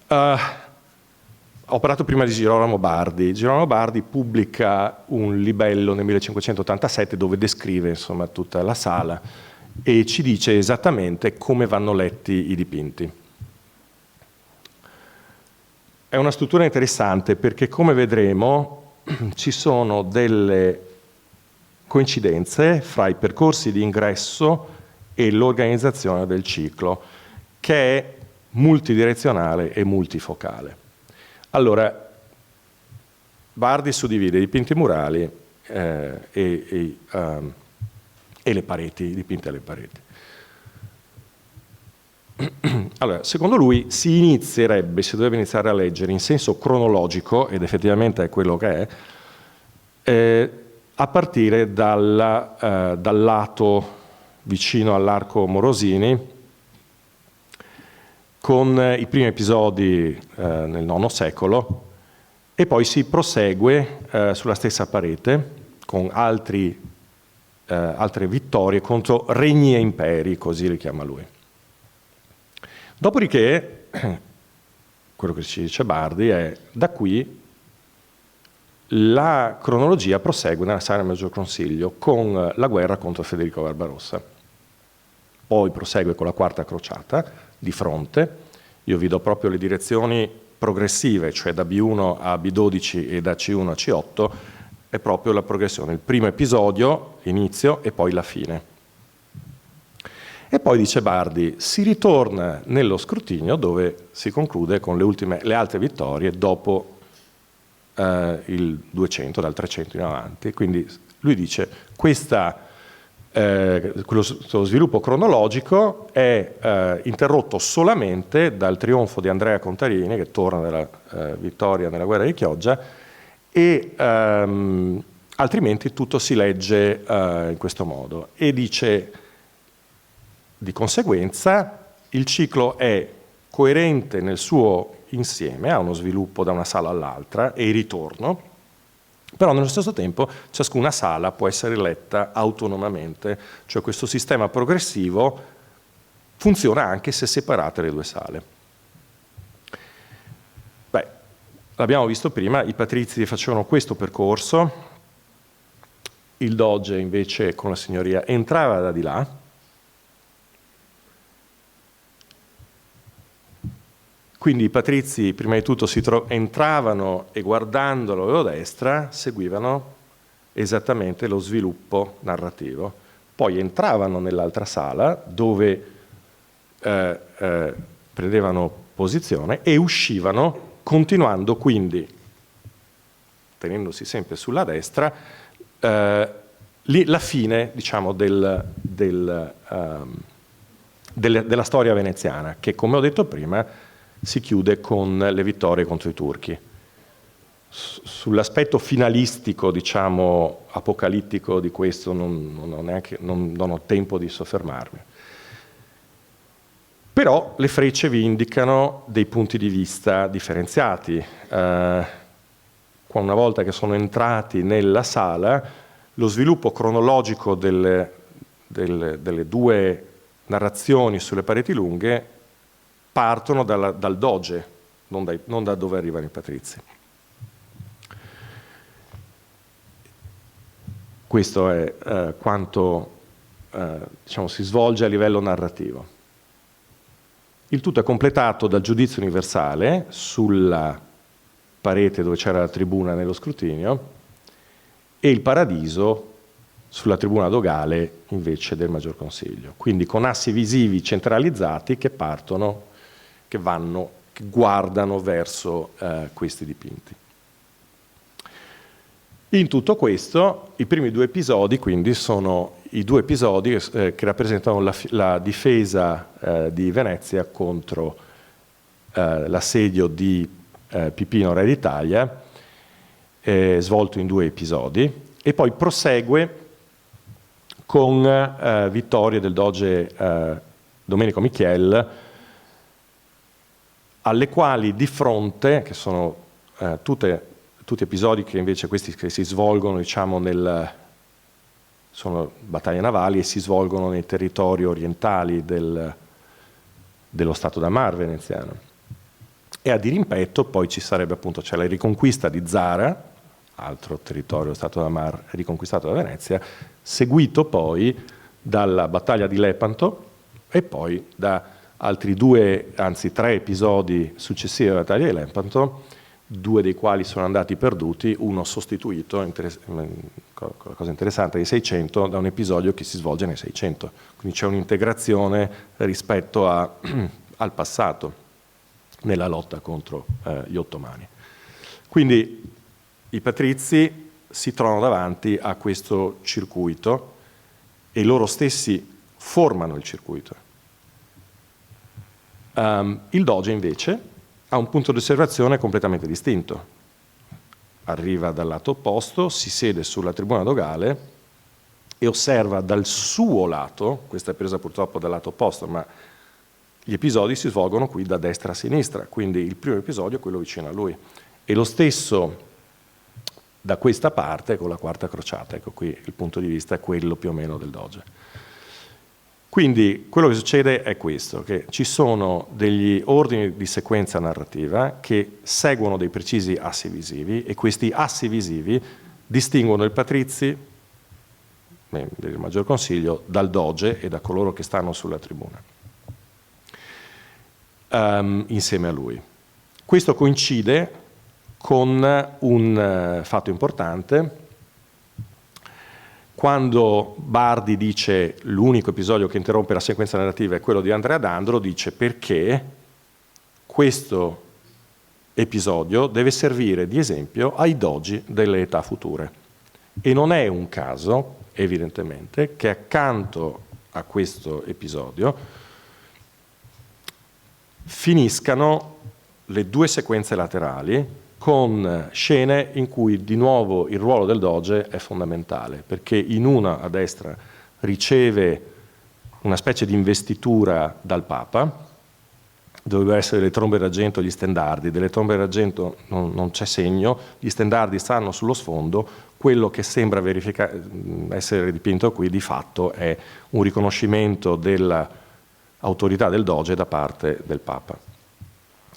[SPEAKER 2] Ho parlato prima di Girolamo Bardi. Girolamo Bardi pubblica un libello nel 1587 dove descrive insomma tutta la sala e ci dice esattamente come vanno letti i dipinti. È una struttura interessante perché, come vedremo, ci sono delle coincidenze fra i percorsi di ingresso e l'organizzazione del ciclo, che è multidirezionale e multifocale. Allora, Bardi suddivide i dipinti murali e le pareti, dipinte alle pareti. Allora, secondo lui si dovrebbe iniziare a leggere in senso cronologico, ed effettivamente è quello che è, a partire dal lato vicino all'Arco Morosini, con i primi episodi nel IX secolo, e poi si prosegue sulla stessa parete con altre vittorie contro regni e imperi, così li chiama lui. Dopodiché, quello che ci dice Bardi è, da qui la cronologia prosegue nella sala del Maggior Consiglio con la guerra contro Federico Barbarossa. Poi prosegue con la Quarta Crociata di fronte. Io vi do proprio le direzioni progressive, cioè da B1 a B12 e da C1 a C8, è proprio la progressione. Il primo episodio, l'inizio, e poi la fine. E poi, dice Bardi, si ritorna nello scrutinio dove si conclude con le altre vittorie dopo il 200, dal 300 in avanti. Quindi lui dice quello sviluppo cronologico è interrotto solamente dal trionfo di Andrea Contarini, che torna dalla vittoria nella guerra di Chioggia, e altrimenti tutto si legge in questo modo. E dice, di conseguenza, il ciclo è coerente nel suo insieme, ha uno sviluppo da una sala all'altra e il ritorno, Però nello stesso tempo ciascuna sala può essere letta autonomamente, cioè questo sistema progressivo funziona anche se separate le due sale. Beh, l'abbiamo visto prima, i patrizi facevano questo percorso, il doge invece con la signoria entrava da di là, quindi i patrizi prima di tutto entravano e guardando la loro destra seguivano esattamente lo sviluppo narrativo. Poi entravano nell'altra sala dove prendevano posizione e uscivano continuando quindi, tenendosi sempre sulla destra, la fine diciamo, della storia veneziana, che come ho detto prima si chiude con le vittorie contro i turchi. Sull'aspetto finalistico, diciamo, apocalittico di questo non ho tempo di soffermarmi. Però le frecce vi indicano dei punti di vista differenziati. Una volta che sono entrati nella sala, lo sviluppo cronologico delle due narrazioni sulle pareti lunghe partono dal doge, non da dove arrivano i patrizi. Questo è quanto diciamo, si svolge a livello narrativo. Il tutto è completato dal giudizio universale sulla parete dove c'era la tribuna nello scrutinio e il paradiso sulla tribuna dogale invece del Maggior Consiglio. Quindi con assi visivi centralizzati che partono, che guardano verso questi dipinti. In tutto questo, i primi due episodi, quindi, sono i due episodi che rappresentano la difesa di Venezia contro l'assedio di Pipino, re d'Italia, svolto in due episodi, e poi prosegue con vittorie del doge Domenico Michiel, alle quali di fronte, che sono tutti episodi che invece questi che si svolgono, diciamo, sono battaglie navali e si svolgono nei territori orientali dello Stato d'Amar veneziano. E a dirimpetto poi ci sarebbe appunto, c'è la riconquista di Zara, altro territorio dello Stato d'Amar riconquistato da Venezia, seguito poi dalla battaglia di Lepanto e poi da altri tre episodi successivi alla battaglia di Lepanto, due dei quali sono andati perduti, uno sostituito, la cosa interessante, dei 600 da un episodio che si svolge nei 600. Quindi c'è un'integrazione rispetto al passato nella lotta contro gli ottomani. Quindi i patrizi si trovano davanti a questo circuito e loro stessi formano il circuito. Il doge invece ha un punto di osservazione completamente distinto. Arriva dal lato opposto, si siede sulla tribuna dogale e osserva dal suo lato, questa è presa purtroppo dal lato opposto, ma gli episodi si svolgono qui da destra a sinistra, quindi il primo episodio è quello vicino a lui. E lo stesso da questa parte con la quarta crociata, ecco qui il punto di vista è quello più o meno del doge. Quindi quello che succede è questo, che ci sono degli ordini di sequenza narrativa che seguono dei precisi assi visivi e questi assi visivi distinguono i patrizi del Maggior Consiglio dal doge e da coloro che stanno sulla tribuna insieme a lui. Questo coincide con un fatto importante. Quando Bardi dice l'unico episodio che interrompe la sequenza narrativa è quello di Andrea D'Andro, dice perché questo episodio deve servire di esempio ai dogi delle età future. E non è un caso, evidentemente, che accanto a questo episodio finiscano le due sequenze laterali con scene in cui di nuovo il ruolo del doge è fondamentale, perché in una a destra riceve una specie di investitura dal Papa, dovrebbero essere le trombe d'argento e gli stendardi. Delle trombe d'argento non c'è segno, gli stendardi stanno sullo sfondo, quello che sembra essere dipinto qui di fatto è un riconoscimento dell'autorità del Doge da parte del Papa.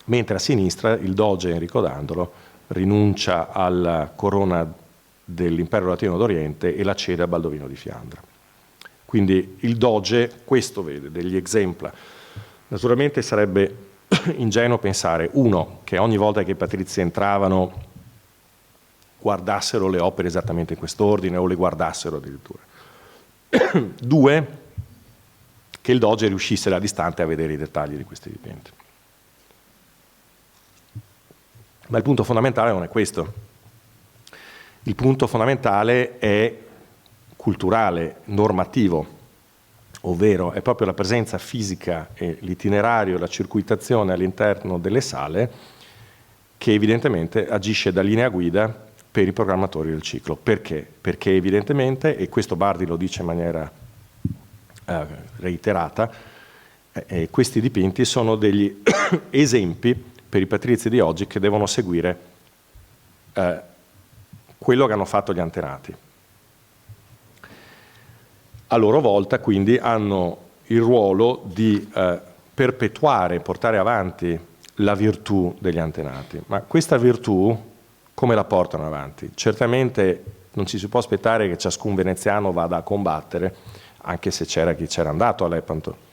[SPEAKER 2] Mentre a sinistra il Doge Enrico Dandolo rinuncia alla corona dell'impero latino d'Oriente e la cede a Baldovino di Fiandra. Quindi il Doge questo vede, degli exempla. Naturalmente sarebbe ingenuo pensare, uno, che ogni volta che i patrizi entravano guardassero le opere esattamente in quest'ordine o le guardassero addirittura. Due, che il Doge riuscisse da distante a vedere i dettagli di questi dipinti. Ma il punto fondamentale non è questo. Il punto fondamentale è culturale, normativo, ovvero è proprio la presenza fisica e l'itinerario, la circuitazione all'interno delle sale che evidentemente agisce da linea guida per i programmatori del ciclo. Perché? Perché evidentemente, e questo Bardi lo dice in maniera reiterata, questi dipinti sono degli esempi per i patrizi di oggi che devono seguire quello che hanno fatto gli antenati. A loro volta quindi hanno il ruolo di perpetuare, portare avanti la virtù degli antenati. Ma questa virtù come la portano avanti? Certamente non ci si può aspettare che ciascun veneziano vada a combattere, anche se c'era chi c'era andato a Lepanto.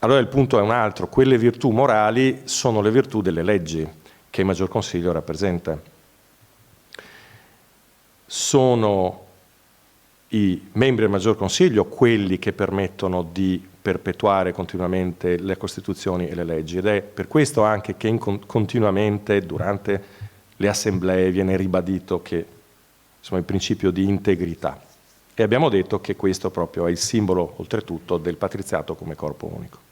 [SPEAKER 2] Allora il punto è un altro, quelle virtù morali sono le virtù delle leggi che il Maggior Consiglio rappresenta. Sono i membri del Maggior Consiglio quelli che permettono di perpetuare continuamente le Costituzioni e le leggi, ed è per questo anche che continuamente durante le assemblee viene ribadito che insomma, il principio di integrità, e abbiamo detto che questo proprio è il simbolo oltretutto del patriziato come corpo unico.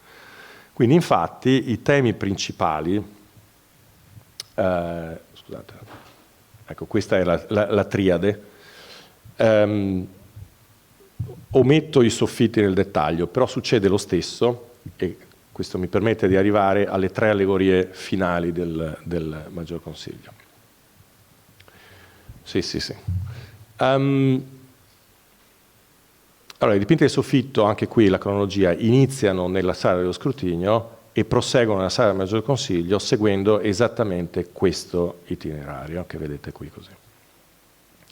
[SPEAKER 2] Quindi infatti i temi principali, scusate, ecco questa è la triade, ometto i soffitti nel dettaglio, però succede lo stesso, e questo mi permette di arrivare alle tre allegorie finali del Maggior Consiglio. Sì. Allora, i dipinti del soffitto, anche qui la cronologia, iniziano nella sala dello scrutinio e proseguono nella sala del Maggior Consiglio seguendo esattamente questo itinerario che vedete qui così,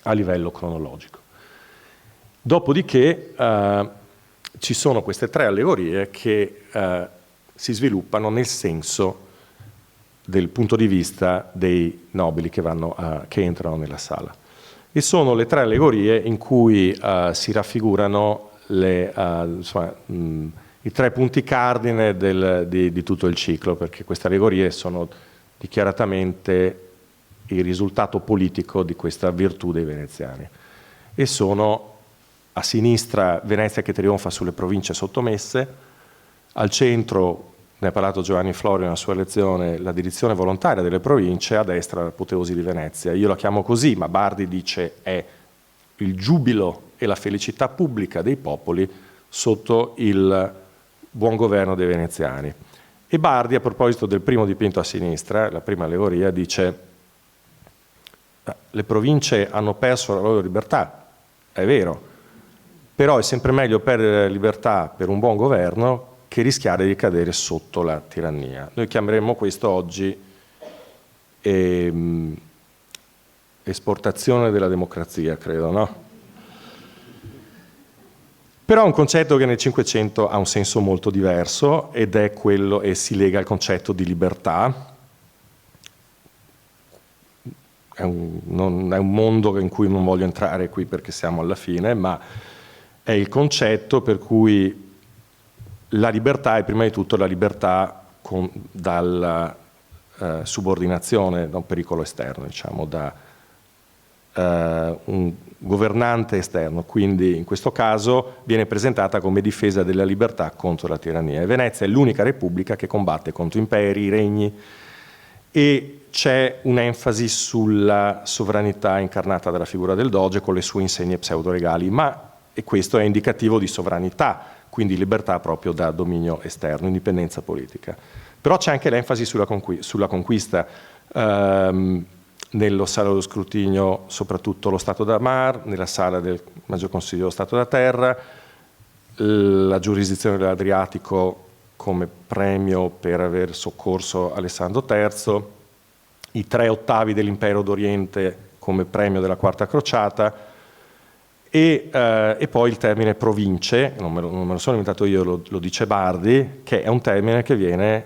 [SPEAKER 2] a livello cronologico. Dopodiché ci sono queste tre allegorie che si sviluppano nel senso del punto di vista dei nobili che entrano nella sala. E sono le tre allegorie in cui si raffigurano i tre punti cardine di tutto il ciclo, perché queste allegorie sono dichiaratamente il risultato politico di questa virtù dei veneziani. E sono a sinistra Venezia che trionfa sulle province sottomesse, al centro, ne ha parlato Giovanni Florio nella sua lezione, la direzione volontaria delle province, a destra l'apoteosi di Venezia. Io la chiamo così, ma Bardi dice è il giubilo e la felicità pubblica dei popoli sotto il buon governo dei veneziani. E Bardi, a proposito del primo dipinto a sinistra, la prima allegoria, dice le province hanno perso la loro libertà, è vero, però è sempre meglio perdere la libertà per un buon governo che rischiare di cadere sotto la tirannia. Noi chiameremmo questo oggi esportazione della democrazia, credo, no? Però è un concetto che nel Cinquecento ha un senso molto diverso ed è quello, e si lega al concetto di libertà. È un mondo in cui non voglio entrare qui perché siamo alla fine, ma è il concetto per cui la libertà è prima di tutto la libertà dalla subordinazione, da un pericolo esterno, diciamo, da un governante esterno, quindi in questo caso viene presentata come difesa della libertà contro la tirannia. E Venezia è l'unica repubblica che combatte contro imperi, regni, e c'è un'enfasi sulla sovranità incarnata dalla figura del Doge con le sue insegne pseudoregali, e questo è indicativo di sovranità. quindi libertà proprio da dominio esterno, indipendenza politica. Però c'è anche l'enfasi sulla conquista, nello sala dello scrutinio soprattutto lo Stato da Mar, nella sala del Maggior Consiglio lo Stato da Terra, la giurisdizione dell'Adriatico come premio per aver soccorso Alessandro III, i 3/8 dell'Impero d'Oriente come premio della Quarta Crociata e poi il termine province, non me lo sono inventato io, lo dice Bardi, che è un termine che viene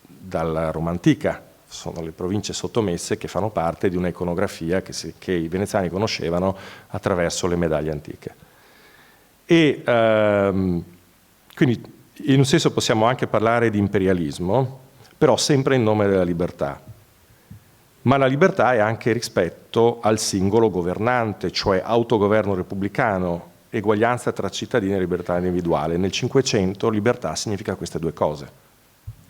[SPEAKER 2] dalla Roma antica. Sono le province sottomesse che fanno parte di un'iconografia che i veneziani conoscevano attraverso le medaglie antiche. E quindi in un senso possiamo anche parlare di imperialismo, però sempre in nome della libertà. Ma la libertà è anche rispetto al singolo governante, cioè autogoverno repubblicano, eguaglianza tra cittadini e libertà individuale. Nel Cinquecento libertà significa queste due cose.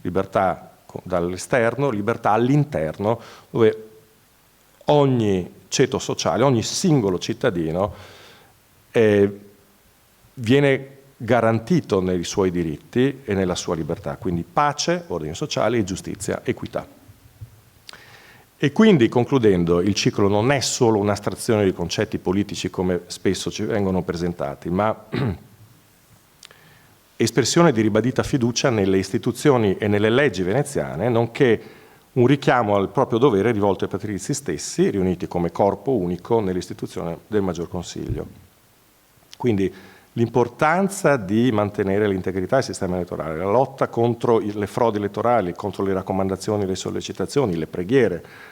[SPEAKER 2] Libertà dall'esterno, libertà all'interno, dove ogni ceto sociale, ogni singolo cittadino viene garantito nei suoi diritti e nella sua libertà. Quindi pace, ordine sociale, giustizia, equità. E quindi, concludendo, il ciclo non è solo un'astrazione di concetti politici come spesso ci vengono presentati, ma espressione di ribadita fiducia nelle istituzioni e nelle leggi veneziane, nonché un richiamo al proprio dovere rivolto ai patrizi stessi, riuniti come corpo unico nell'istituzione del Maggior Consiglio. Quindi l'importanza di mantenere l'integrità del sistema elettorale, la lotta contro le frodi elettorali, contro le raccomandazioni, le sollecitazioni, le preghiere,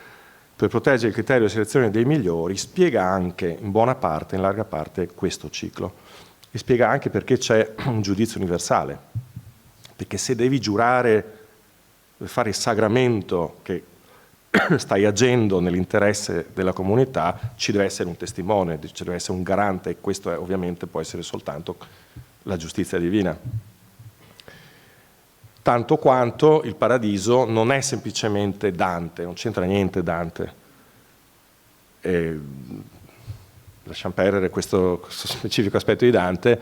[SPEAKER 2] per proteggere il criterio di selezione dei migliori, spiega anche in buona parte, in larga parte, questo ciclo. E spiega anche perché c'è un giudizio universale. Perché se devi giurare, fare il sagramento che stai agendo nell'interesse della comunità, ci deve essere un testimone, ci deve essere un garante, e questo ovviamente può essere soltanto la giustizia divina. Tanto quanto il paradiso non è semplicemente Dante, non c'entra niente Dante. Lasciamo perdere questo specifico aspetto di Dante,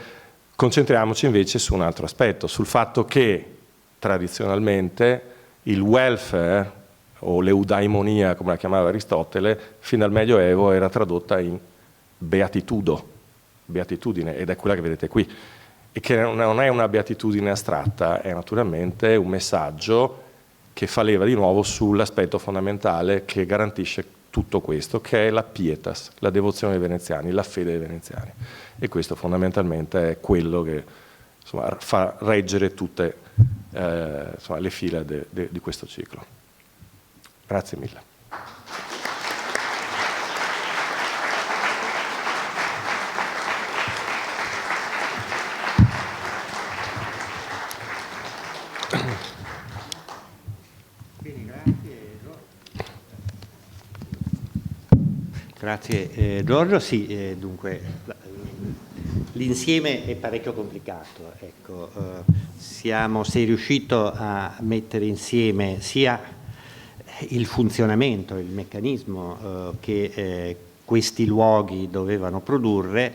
[SPEAKER 2] concentriamoci invece su un altro aspetto, sul fatto che tradizionalmente il welfare o l'eudaimonia, come la chiamava Aristotele, fino al Medioevo era tradotta in beatitudine, ed è quella che vedete qui. E che non è una beatitudine astratta, è naturalmente un messaggio che fa leva di nuovo sull'aspetto fondamentale che garantisce tutto questo, che è la pietas, la devozione dei veneziani, la fede dei veneziani. E questo fondamentalmente è quello che fa reggere tutte le fila di questo ciclo. Grazie mille.
[SPEAKER 1] Grazie Giorgio. Sì, dunque l'insieme è parecchio complicato. Ecco, sei riuscito a mettere insieme sia il funzionamento, il meccanismo che questi luoghi dovevano produrre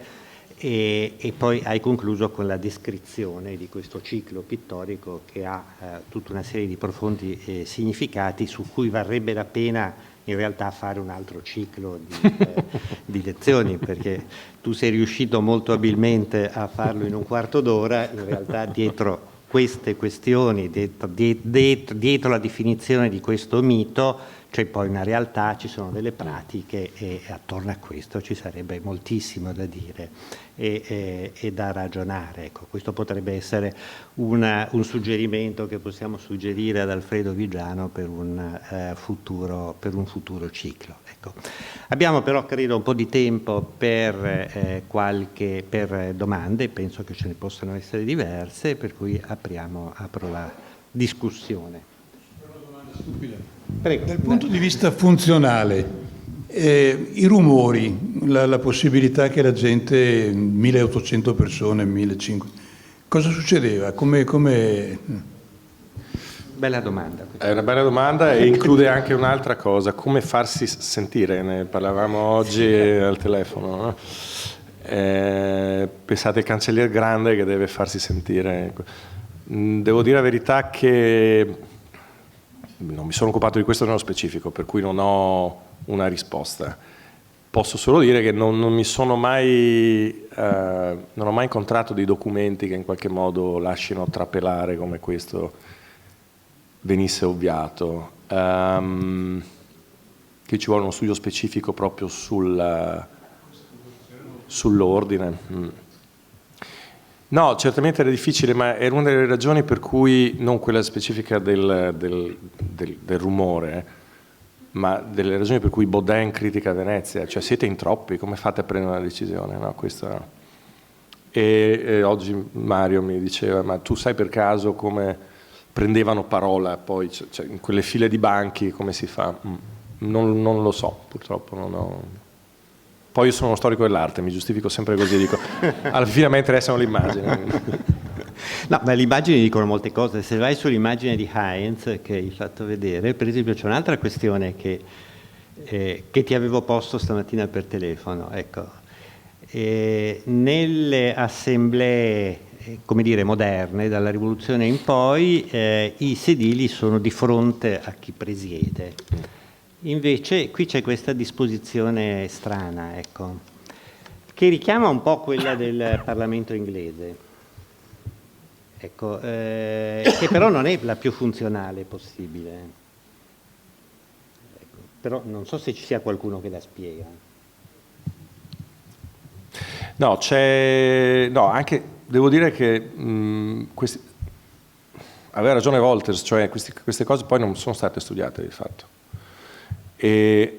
[SPEAKER 1] e poi hai concluso con la descrizione di questo ciclo pittorico che ha tutta una serie di profondi significati su cui varrebbe la pena in realtà fare un altro ciclo di lezioni, perché tu sei riuscito molto abilmente a farlo in un quarto d'ora. In realtà dietro queste questioni, dietro la definizione di questo mito c'è poi una realtà, ci sono delle pratiche e attorno a questo ci sarebbe moltissimo da dire e da ragionare. Ecco, questo potrebbe essere un suggerimento che possiamo suggerire ad Alfredo Vigiano per un futuro ciclo. Ecco. Abbiamo però, credo, un po' di tempo per domande, penso che ce ne possano essere diverse, per cui apro la discussione. Prego.
[SPEAKER 3] Dal punto di vista funzionale, i rumori, la possibilità che la gente, 1800 persone, 1500, cosa succedeva?
[SPEAKER 1] Bella domanda.
[SPEAKER 2] È una bella domanda e include anche un'altra cosa, come farsi sentire, ne parlavamo oggi al telefono. No? Pensate al cancelliere grande che deve farsi sentire. Devo dire la verità che non mi sono occupato di questo nello specifico, per cui non ho una risposta. Posso solo dire che non mi sono mai, non ho mai incontrato dei documenti che in qualche modo lasciano trapelare come questo venisse ovviato. Che ci vuole uno studio specifico proprio sull'ordine. No, certamente era difficile, ma era una delle ragioni per cui, non quella specifica del rumore, ma delle ragioni per cui Baudin critica Venezia, cioè siete in troppi, come fate a prendere una decisione? No, questo no. E oggi Mario mi diceva, ma tu sai per caso come prendevano parola poi, cioè, in quelle file di banchi, come si fa? Non lo so, purtroppo non ho... Poi io sono uno storico dell'arte, mi giustifico sempre così, dico, alla fine a me interessano le immagini.
[SPEAKER 1] No, ma le immagini dicono molte cose. Se vai sull'immagine di Heinz che hai fatto vedere, per esempio c'è un'altra questione che ti avevo posto stamattina per telefono. Ecco, nelle assemblee, come dire, moderne, dalla rivoluzione in poi, i sedili sono di fronte a chi presiede. Invece qui c'è questa disposizione strana, ecco, che richiama un po' quella del Parlamento inglese, ecco, che però non è la più funzionale possibile. Ecco, però non so se ci sia qualcuno che la spiega.
[SPEAKER 2] No, anche devo dire che aveva ragione Wolters, cioè queste cose poi non sono state studiate di fatto. E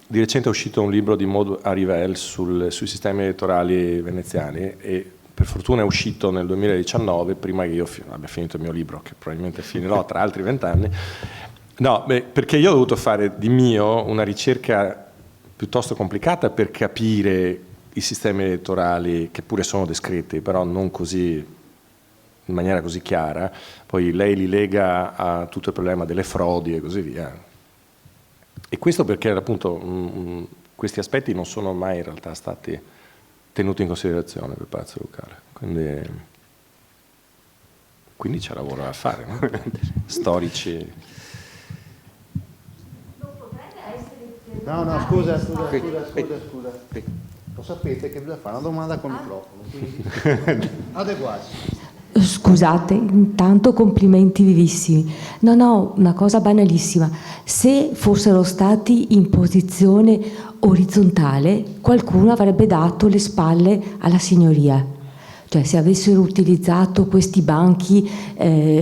[SPEAKER 2] di recente è uscito un libro di Maud Arivel sui sistemi elettorali veneziani e per fortuna è uscito nel 2019, prima che io abbia finito il mio libro, che probabilmente finirò tra altri 20 anni. No, perché io ho dovuto fare di mio una ricerca piuttosto complicata per capire i sistemi elettorali, che pure sono descritti, però non così, in maniera così chiara. Poi lei li lega a tutto il problema delle frodi e così via. E questo perché appunto questi aspetti non sono mai in realtà stati tenuti in considerazione per Palazzo Ducale, quindi c'è lavoro da fare, no? Storici.
[SPEAKER 4] No, scusa. Lo sapete che bisogna fare una domanda col microfono, quindi adeguarsi.
[SPEAKER 5] Scusate, intanto complimenti vivissimi. No, una cosa banalissima. Se fossero stati in posizione orizzontale, qualcuno avrebbe dato le spalle alla signoria. Cioè, se avessero utilizzato questi banchi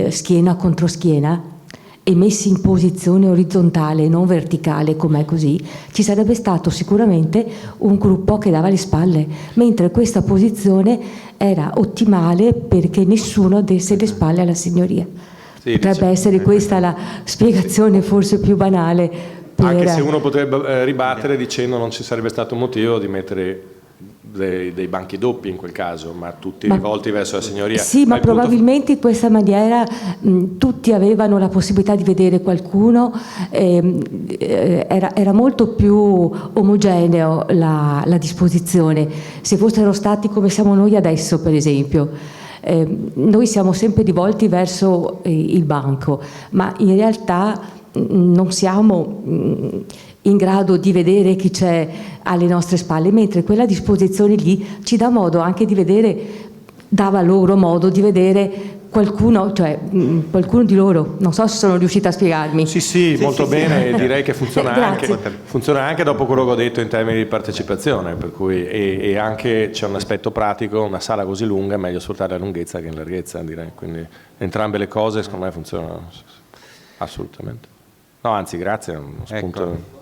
[SPEAKER 5] schiena contro schiena e messi in posizione orizzontale, non verticale, com'è così, ci sarebbe stato sicuramente un gruppo che dava le spalle, mentre questa posizione era ottimale perché nessuno desse le spalle alla signoria. Sì, potrebbe essere questa la spiegazione forse più banale.
[SPEAKER 2] Anche se uno potrebbe ribattere dicendo non ci sarebbe stato motivo di mettere dei banchi doppi in quel caso, ma tutti rivolti verso la signoria.
[SPEAKER 5] Sì, ma probabilmente in questa maniera tutti avevano la possibilità di vedere qualcuno, era molto più omogeneo la disposizione. Se fossero stati come siamo noi adesso, per esempio, noi siamo sempre rivolti verso il banco, ma in realtà non siamo in grado di vedere chi c'è alle nostre spalle, mentre quella disposizione lì ci dà modo anche di vedere, dava loro modo di vedere qualcuno, cioè qualcuno di loro. Non so se sono riuscita a spiegarmi.
[SPEAKER 2] Sì, molto bene, direi che funziona anche dopo quello che ho detto in termini di partecipazione, per cui e anche c'è un aspetto pratico, una sala così lunga è meglio sfruttare la lunghezza che in larghezza, direi, quindi entrambe le cose secondo me funzionano assolutamente. No, anzi, grazie, è uno spunto.
[SPEAKER 4] Ecco.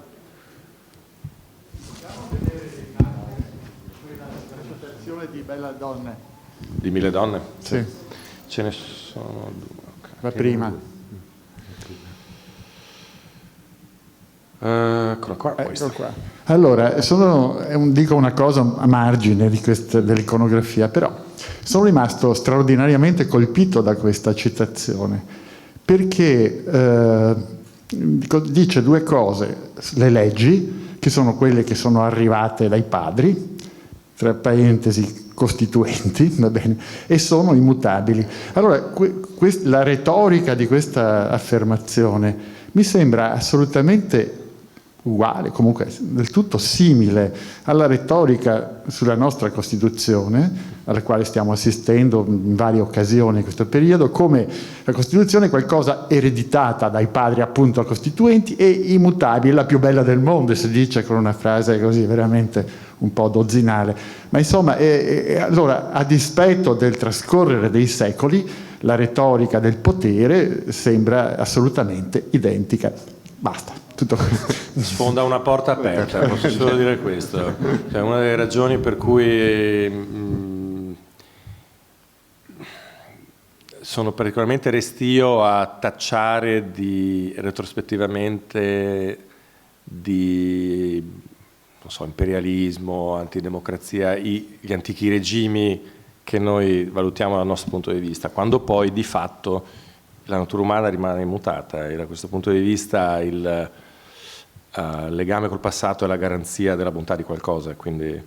[SPEAKER 4] Di Belle Donne.
[SPEAKER 2] Di 1000 donne?
[SPEAKER 4] Sì.
[SPEAKER 2] Ce ne sono due. Okay.
[SPEAKER 4] La prima.
[SPEAKER 2] Eccola qua.
[SPEAKER 4] Allora, dico una cosa a margine dell'iconografia, però sono rimasto straordinariamente colpito da questa citazione, perché dice due cose: le leggi, che sono quelle che sono arrivate dai padri,
[SPEAKER 6] tra parentesi, costituenti, va bene, e sono immutabili. Allora, la retorica di questa affermazione mi sembra assolutamente uguale, comunque del tutto simile alla retorica sulla nostra Costituzione, alla quale stiamo assistendo in varie occasioni in questo periodo, come la Costituzione è qualcosa ereditata dai padri appunto costituenti e immutabile, la più bella del mondo, si dice con una frase così veramente un po' dozzinale. Ma insomma, allora, a dispetto del trascorrere dei secoli, la retorica del potere sembra assolutamente identica. Basta. Tutto questo.
[SPEAKER 2] Sfonda una porta aperta, posso solo dire questo. Cioè, una delle ragioni per cui sono particolarmente restio a tacciare retrospettivamente di non so, imperialismo, antidemocrazia, gli antichi regimi che noi valutiamo dal nostro punto di vista, quando poi di fatto la natura umana rimane immutata e da questo punto di vista il legame col passato è la garanzia della bontà di qualcosa, quindi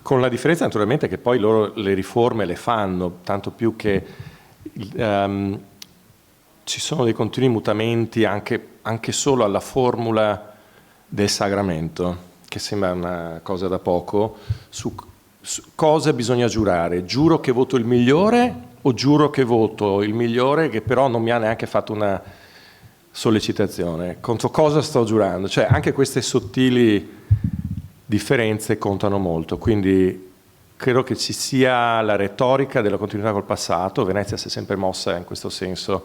[SPEAKER 2] con la differenza naturalmente che poi loro le riforme le fanno, tanto più che ci sono dei continui mutamenti anche solo alla formula del sagramento, che sembra una cosa da poco, su cosa bisogna giurare. Giuro che voto il migliore o giuro che voto il migliore che però non mi ha neanche fatto una sollecitazione? Contro cosa sto giurando? Cioè anche queste sottili differenze contano molto, quindi credo che ci sia la retorica della continuità col passato. Venezia si è sempre mossa in questo senso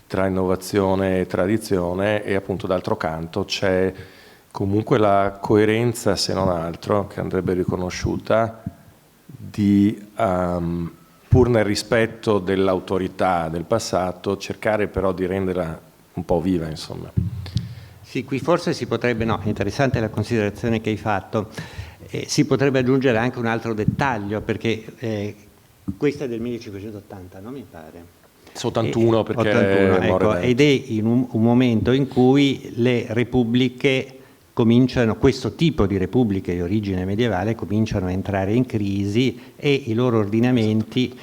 [SPEAKER 2] tra innovazione e tradizione, e appunto d'altro canto c'è comunque la coerenza, se non altro, che andrebbe riconosciuta, pur nel rispetto dell'autorità del passato, cercare però di renderla un po' viva, insomma.
[SPEAKER 1] Sì, qui forse si potrebbe, no, è interessante la considerazione che hai fatto, si potrebbe aggiungere anche un altro dettaglio, perché questa è del 1580, no mi pare?
[SPEAKER 2] 81 perché
[SPEAKER 1] 81, ecco, ed è in un momento in cui le repubbliche cominciano, questo tipo di repubbliche di origine medievale cominciano a entrare in crisi e i loro ordinamenti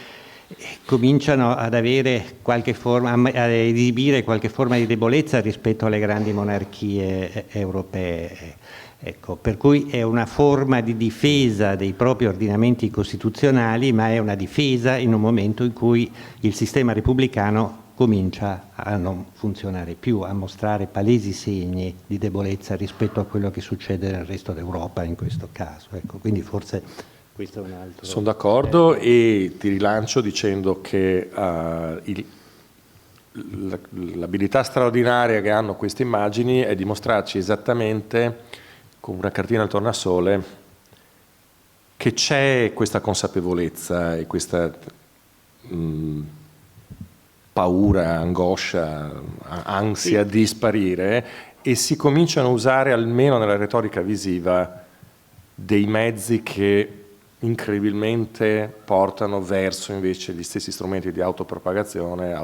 [SPEAKER 1] cominciano ad avere qualche forma, a esibire qualche forma di debolezza rispetto alle grandi monarchie europee. Ecco, per cui è una forma di difesa dei propri ordinamenti costituzionali, ma è una difesa in un momento in cui il sistema repubblicano comincia a non funzionare più, a mostrare palesi segni di debolezza rispetto a quello che succede nel resto d'Europa in questo caso. Ecco, quindi forse questo è un altro...
[SPEAKER 2] Sono d'accordo e ti rilancio dicendo che l'abilità straordinaria che hanno queste immagini è dimostrarci esattamente con una cartina al tornasole che c'è questa consapevolezza e questa paura, angoscia, ansia di sparire, e si cominciano a usare almeno nella retorica visiva dei mezzi che incredibilmente portano verso invece gli stessi strumenti di autopropagazione,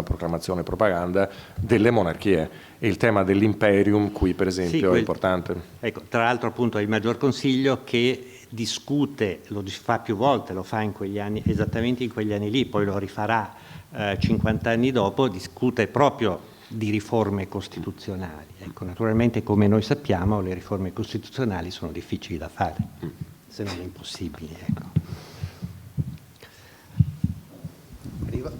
[SPEAKER 2] proclamazione e propaganda delle monarchie, e il tema dell'imperium qui per esempio è importante.
[SPEAKER 1] Ecco, tra l'altro appunto il Maggior Consiglio che discute, lo fa più volte, lo fa in quegli anni, esattamente in quegli anni lì, poi lo rifarà 50 anni dopo, discute proprio di riforme costituzionali. Ecco, naturalmente come noi sappiamo le riforme costituzionali sono difficili da fare, se non impossibili. Ecco.
[SPEAKER 4] Arriva.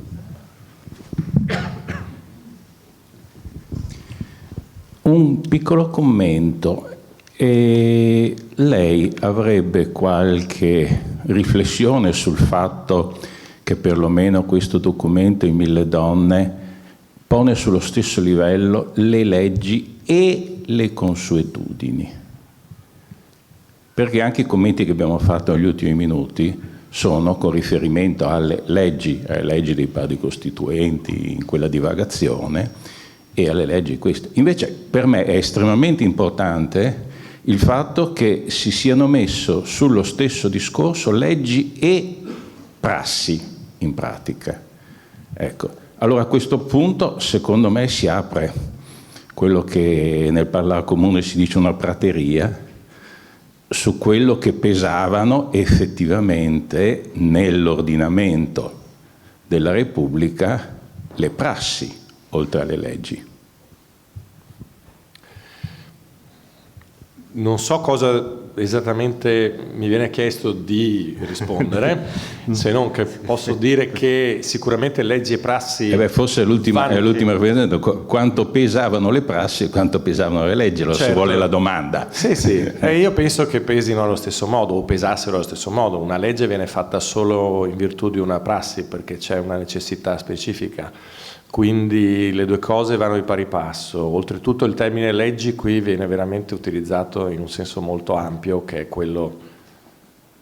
[SPEAKER 7] Un piccolo commento. Lei avrebbe qualche riflessione sul fatto che perlomeno questo documento in 1000 donne pone sullo stesso livello le leggi e le consuetudini? Perché anche i commenti che abbiamo fatto negli ultimi minuti sono con riferimento alle leggi dei padri costituenti in quella divagazione e alle leggi queste. Invece per me è estremamente importante il fatto che si siano messo sullo stesso discorso leggi e prassi in pratica. Ecco, allora a questo punto secondo me si apre quello che nel parlare comune si dice una prateria su quello che pesavano effettivamente nell'ordinamento della Repubblica le prassi, oltre alle leggi.
[SPEAKER 2] Non so cosa esattamente mi viene chiesto di rispondere, se non che posso dire che sicuramente leggi e prassi...
[SPEAKER 7] forse l'ultima rappresentante, quanto pesavano le prassi e quanto pesavano le leggi, allora
[SPEAKER 2] certo.
[SPEAKER 7] Si vuole la domanda.
[SPEAKER 2] Sì, io penso che pesino allo stesso modo, o pesassero allo stesso modo. Una legge viene fatta solo in virtù di una prassi, perché c'è una necessità specifica. Quindi le due cose vanno di pari passo. Oltretutto il termine leggi qui viene veramente utilizzato in un senso molto ampio, che è quello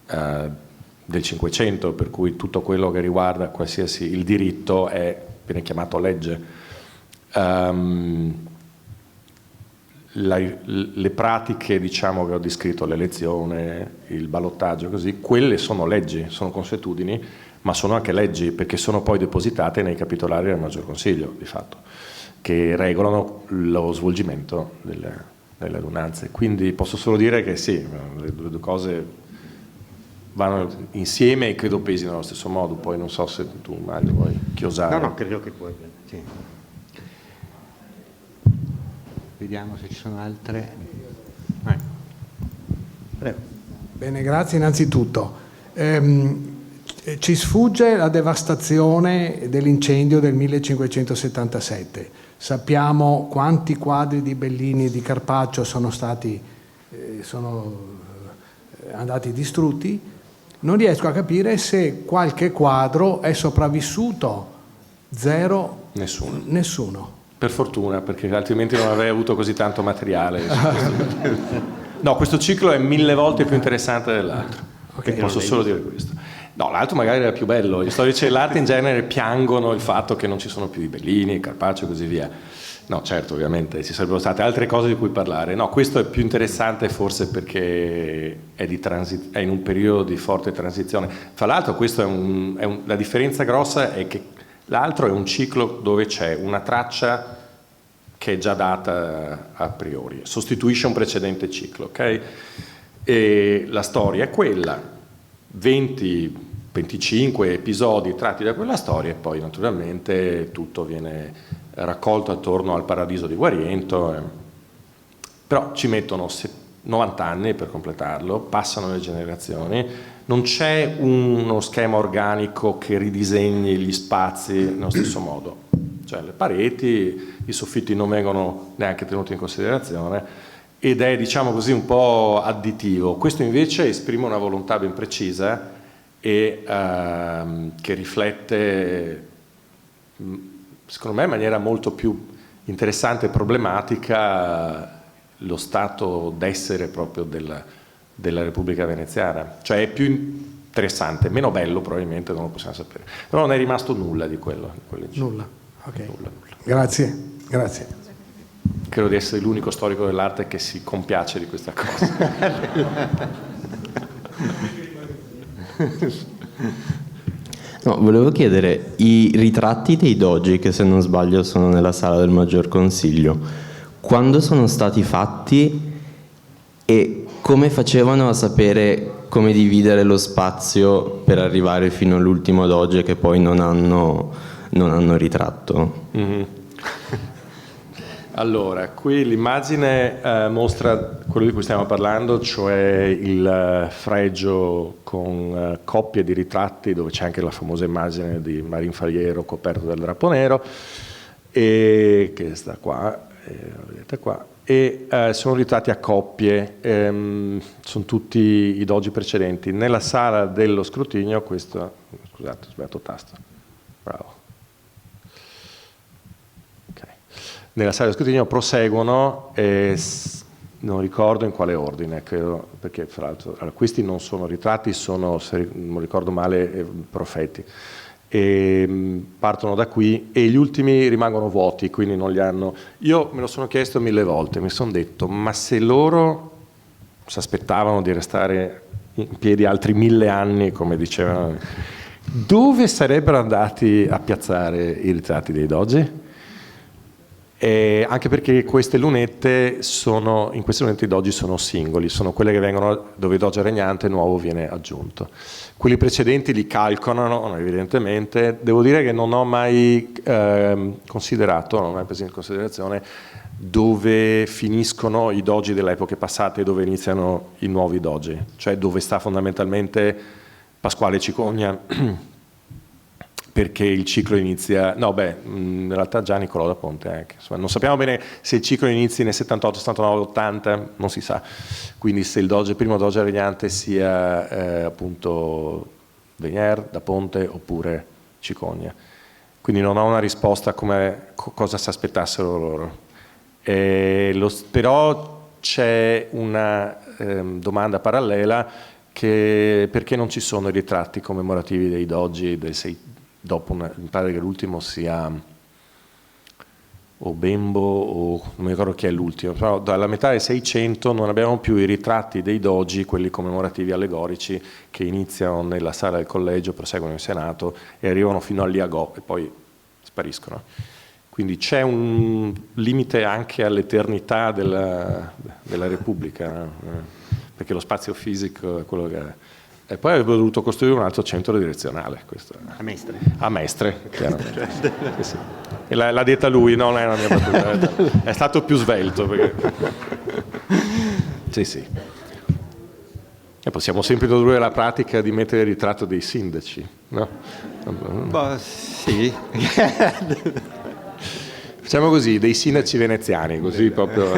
[SPEAKER 2] del Cinquecento, per cui tutto quello che riguarda qualsiasi il diritto viene chiamato legge. Le pratiche, diciamo, che ho descritto, l'elezione, il ballottaggio, così, quelle sono leggi, sono consuetudini, ma sono anche leggi, perché sono poi depositate nei capitolari del Maggior Consiglio, di fatto, che regolano lo svolgimento delle adunanze. Quindi posso solo dire che sì, le due cose vanno insieme e credo pesino allo stesso modo. Poi non so se tu, Mario, vuoi chiosare.
[SPEAKER 1] No, credo che puoi. Sì. Vediamo se ci sono altre. Prego.
[SPEAKER 8] Bene, grazie innanzitutto. Ci sfugge la devastazione dell'incendio del 1577. Sappiamo quanti quadri di Bellini e di Carpaccio sono andati distrutti. Non riesco a capire se qualche quadro è sopravvissuto. Zero? Nessuno.
[SPEAKER 2] Per fortuna, perché altrimenti non avrei avuto così tanto materiale. No, questo ciclo è 1000 volte più interessante dell'altro. Posso solo dire questo. No, l'altro magari era più bello. Gli storici dell'arte in genere piangono il fatto che non ci sono più i Bellini, Carpaccio e così via. No, certo, ovviamente ci sarebbero state altre cose di cui parlare. No, questo è più interessante forse perché è in un periodo di forte transizione. Fra l'altro questo la differenza grossa è che l'altro è un ciclo dove c'è una traccia che è già data a priori, sostituisce un precedente ciclo, ok? E la storia è quella, 20-25 episodi tratti da quella storia e poi naturalmente tutto viene raccolto attorno al paradiso di Guariento, però ci mettono 90 anni per completarlo, passano le generazioni, non c'è uno schema organico che ridisegni gli spazi nello stesso modo, cioè le pareti, i soffitti non vengono neanche tenuti in considerazione ed è, diciamo così, un po' additivo. Questo invece esprime una volontà ben precisa e che riflette, secondo me in maniera molto più interessante e problematica, lo stato d'essere proprio della Repubblica Veneziana. Cioè è più interessante, meno bello probabilmente, non lo possiamo sapere. Però non è rimasto nulla di quello.
[SPEAKER 8] Nulla, ok. Nulla. Grazie.
[SPEAKER 2] Credo di essere l'unico storico dell'arte che si compiace di questa cosa.
[SPEAKER 9] No, volevo chiedere, i ritratti dei dogi, che se non sbaglio sono nella sala del Maggior Consiglio, quando sono stati fatti e come facevano a sapere come dividere lo spazio per arrivare fino all'ultimo doge che poi non hanno ritratto?
[SPEAKER 2] Mm-hmm. Allora, qui l'immagine mostra quello di cui stiamo parlando, cioè il fregio con coppie di ritratti dove c'è anche la famosa immagine di Marin Faliero coperto dal drappo nero, e che sta qua, vedete qua, e sono ritratti a coppie, sono tutti i dogi precedenti. Nella sala dello scrutinio, questo, scusate, ho sbagliato tasto, bravo. Nella sala di scrutinio proseguono, non ricordo in quale ordine, credo, perché fra l'altro questi non sono ritratti, sono, se non ricordo male, profeti. E partono da qui e gli ultimi rimangono vuoti, quindi non li hanno. Io me lo sono chiesto 1000 volte, mi sono detto, ma se loro si aspettavano di restare in piedi altri 1000 anni, come dicevano, dove sarebbero andati a piazzare i ritratti dei dogi? Anche perché in queste lunette i doji sono singoli, sono quelle che vengono dove il doge regnante nuovo viene aggiunto. Quelli precedenti li calcolano evidentemente. Devo dire che non ho mai considerato, non ho mai preso in considerazione dove finiscono i doji delle epoche passate e dove iniziano i nuovi doji, cioè dove sta fondamentalmente Pasquale Cicogna, perché il ciclo inizia, in realtà già Niccolò da Ponte anche, insomma, non sappiamo bene se il ciclo inizi nel 78, 79, 80, non si sa, quindi se il primo doge regnante sia appunto Venier, da Ponte oppure Cicogna, quindi non ho una risposta come cosa si aspettassero loro. Però c'è una domanda parallela, che perché non ci sono i ritratti commemorativi dei doji dopo mi pare che l'ultimo sia o Bembo o non mi ricordo chi è l'ultimo, però dalla metà del 600 non abbiamo più i ritratti dei doji, quelli commemorativi allegorici, che iniziano nella sala del collegio, proseguono in Senato e arrivano fino all'Iagò e poi spariscono. Quindi c'è un limite anche all'eternità della Repubblica, perché lo spazio fisico è quello che è. E poi avrebbero dovuto costruire un altro centro direzionale. A Mestre. A Mestre, chiaramente. Sì. E l'ha detta lui, non è una mia battuta, è stato più svelto. Perché... Sì. E possiamo sempre introdurre la pratica di mettere il ritratto dei sindaci, no?
[SPEAKER 1] Sì.
[SPEAKER 2] Facciamo così, dei sindaci veneziani, così proprio.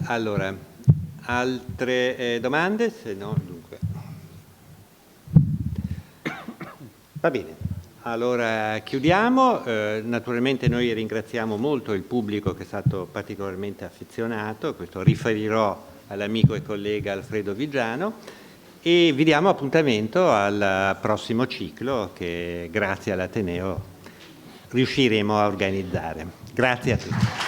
[SPEAKER 1] Allora, altre domande? Se no, dunque. Va bene. Allora chiudiamo. Naturalmente noi ringraziamo molto il pubblico che è stato particolarmente affezionato, questo riferirò all'amico e collega Alfredo Vigiano. E vi diamo appuntamento al prossimo ciclo che grazie all'Ateneo riusciremo a organizzare. Grazie a tutti.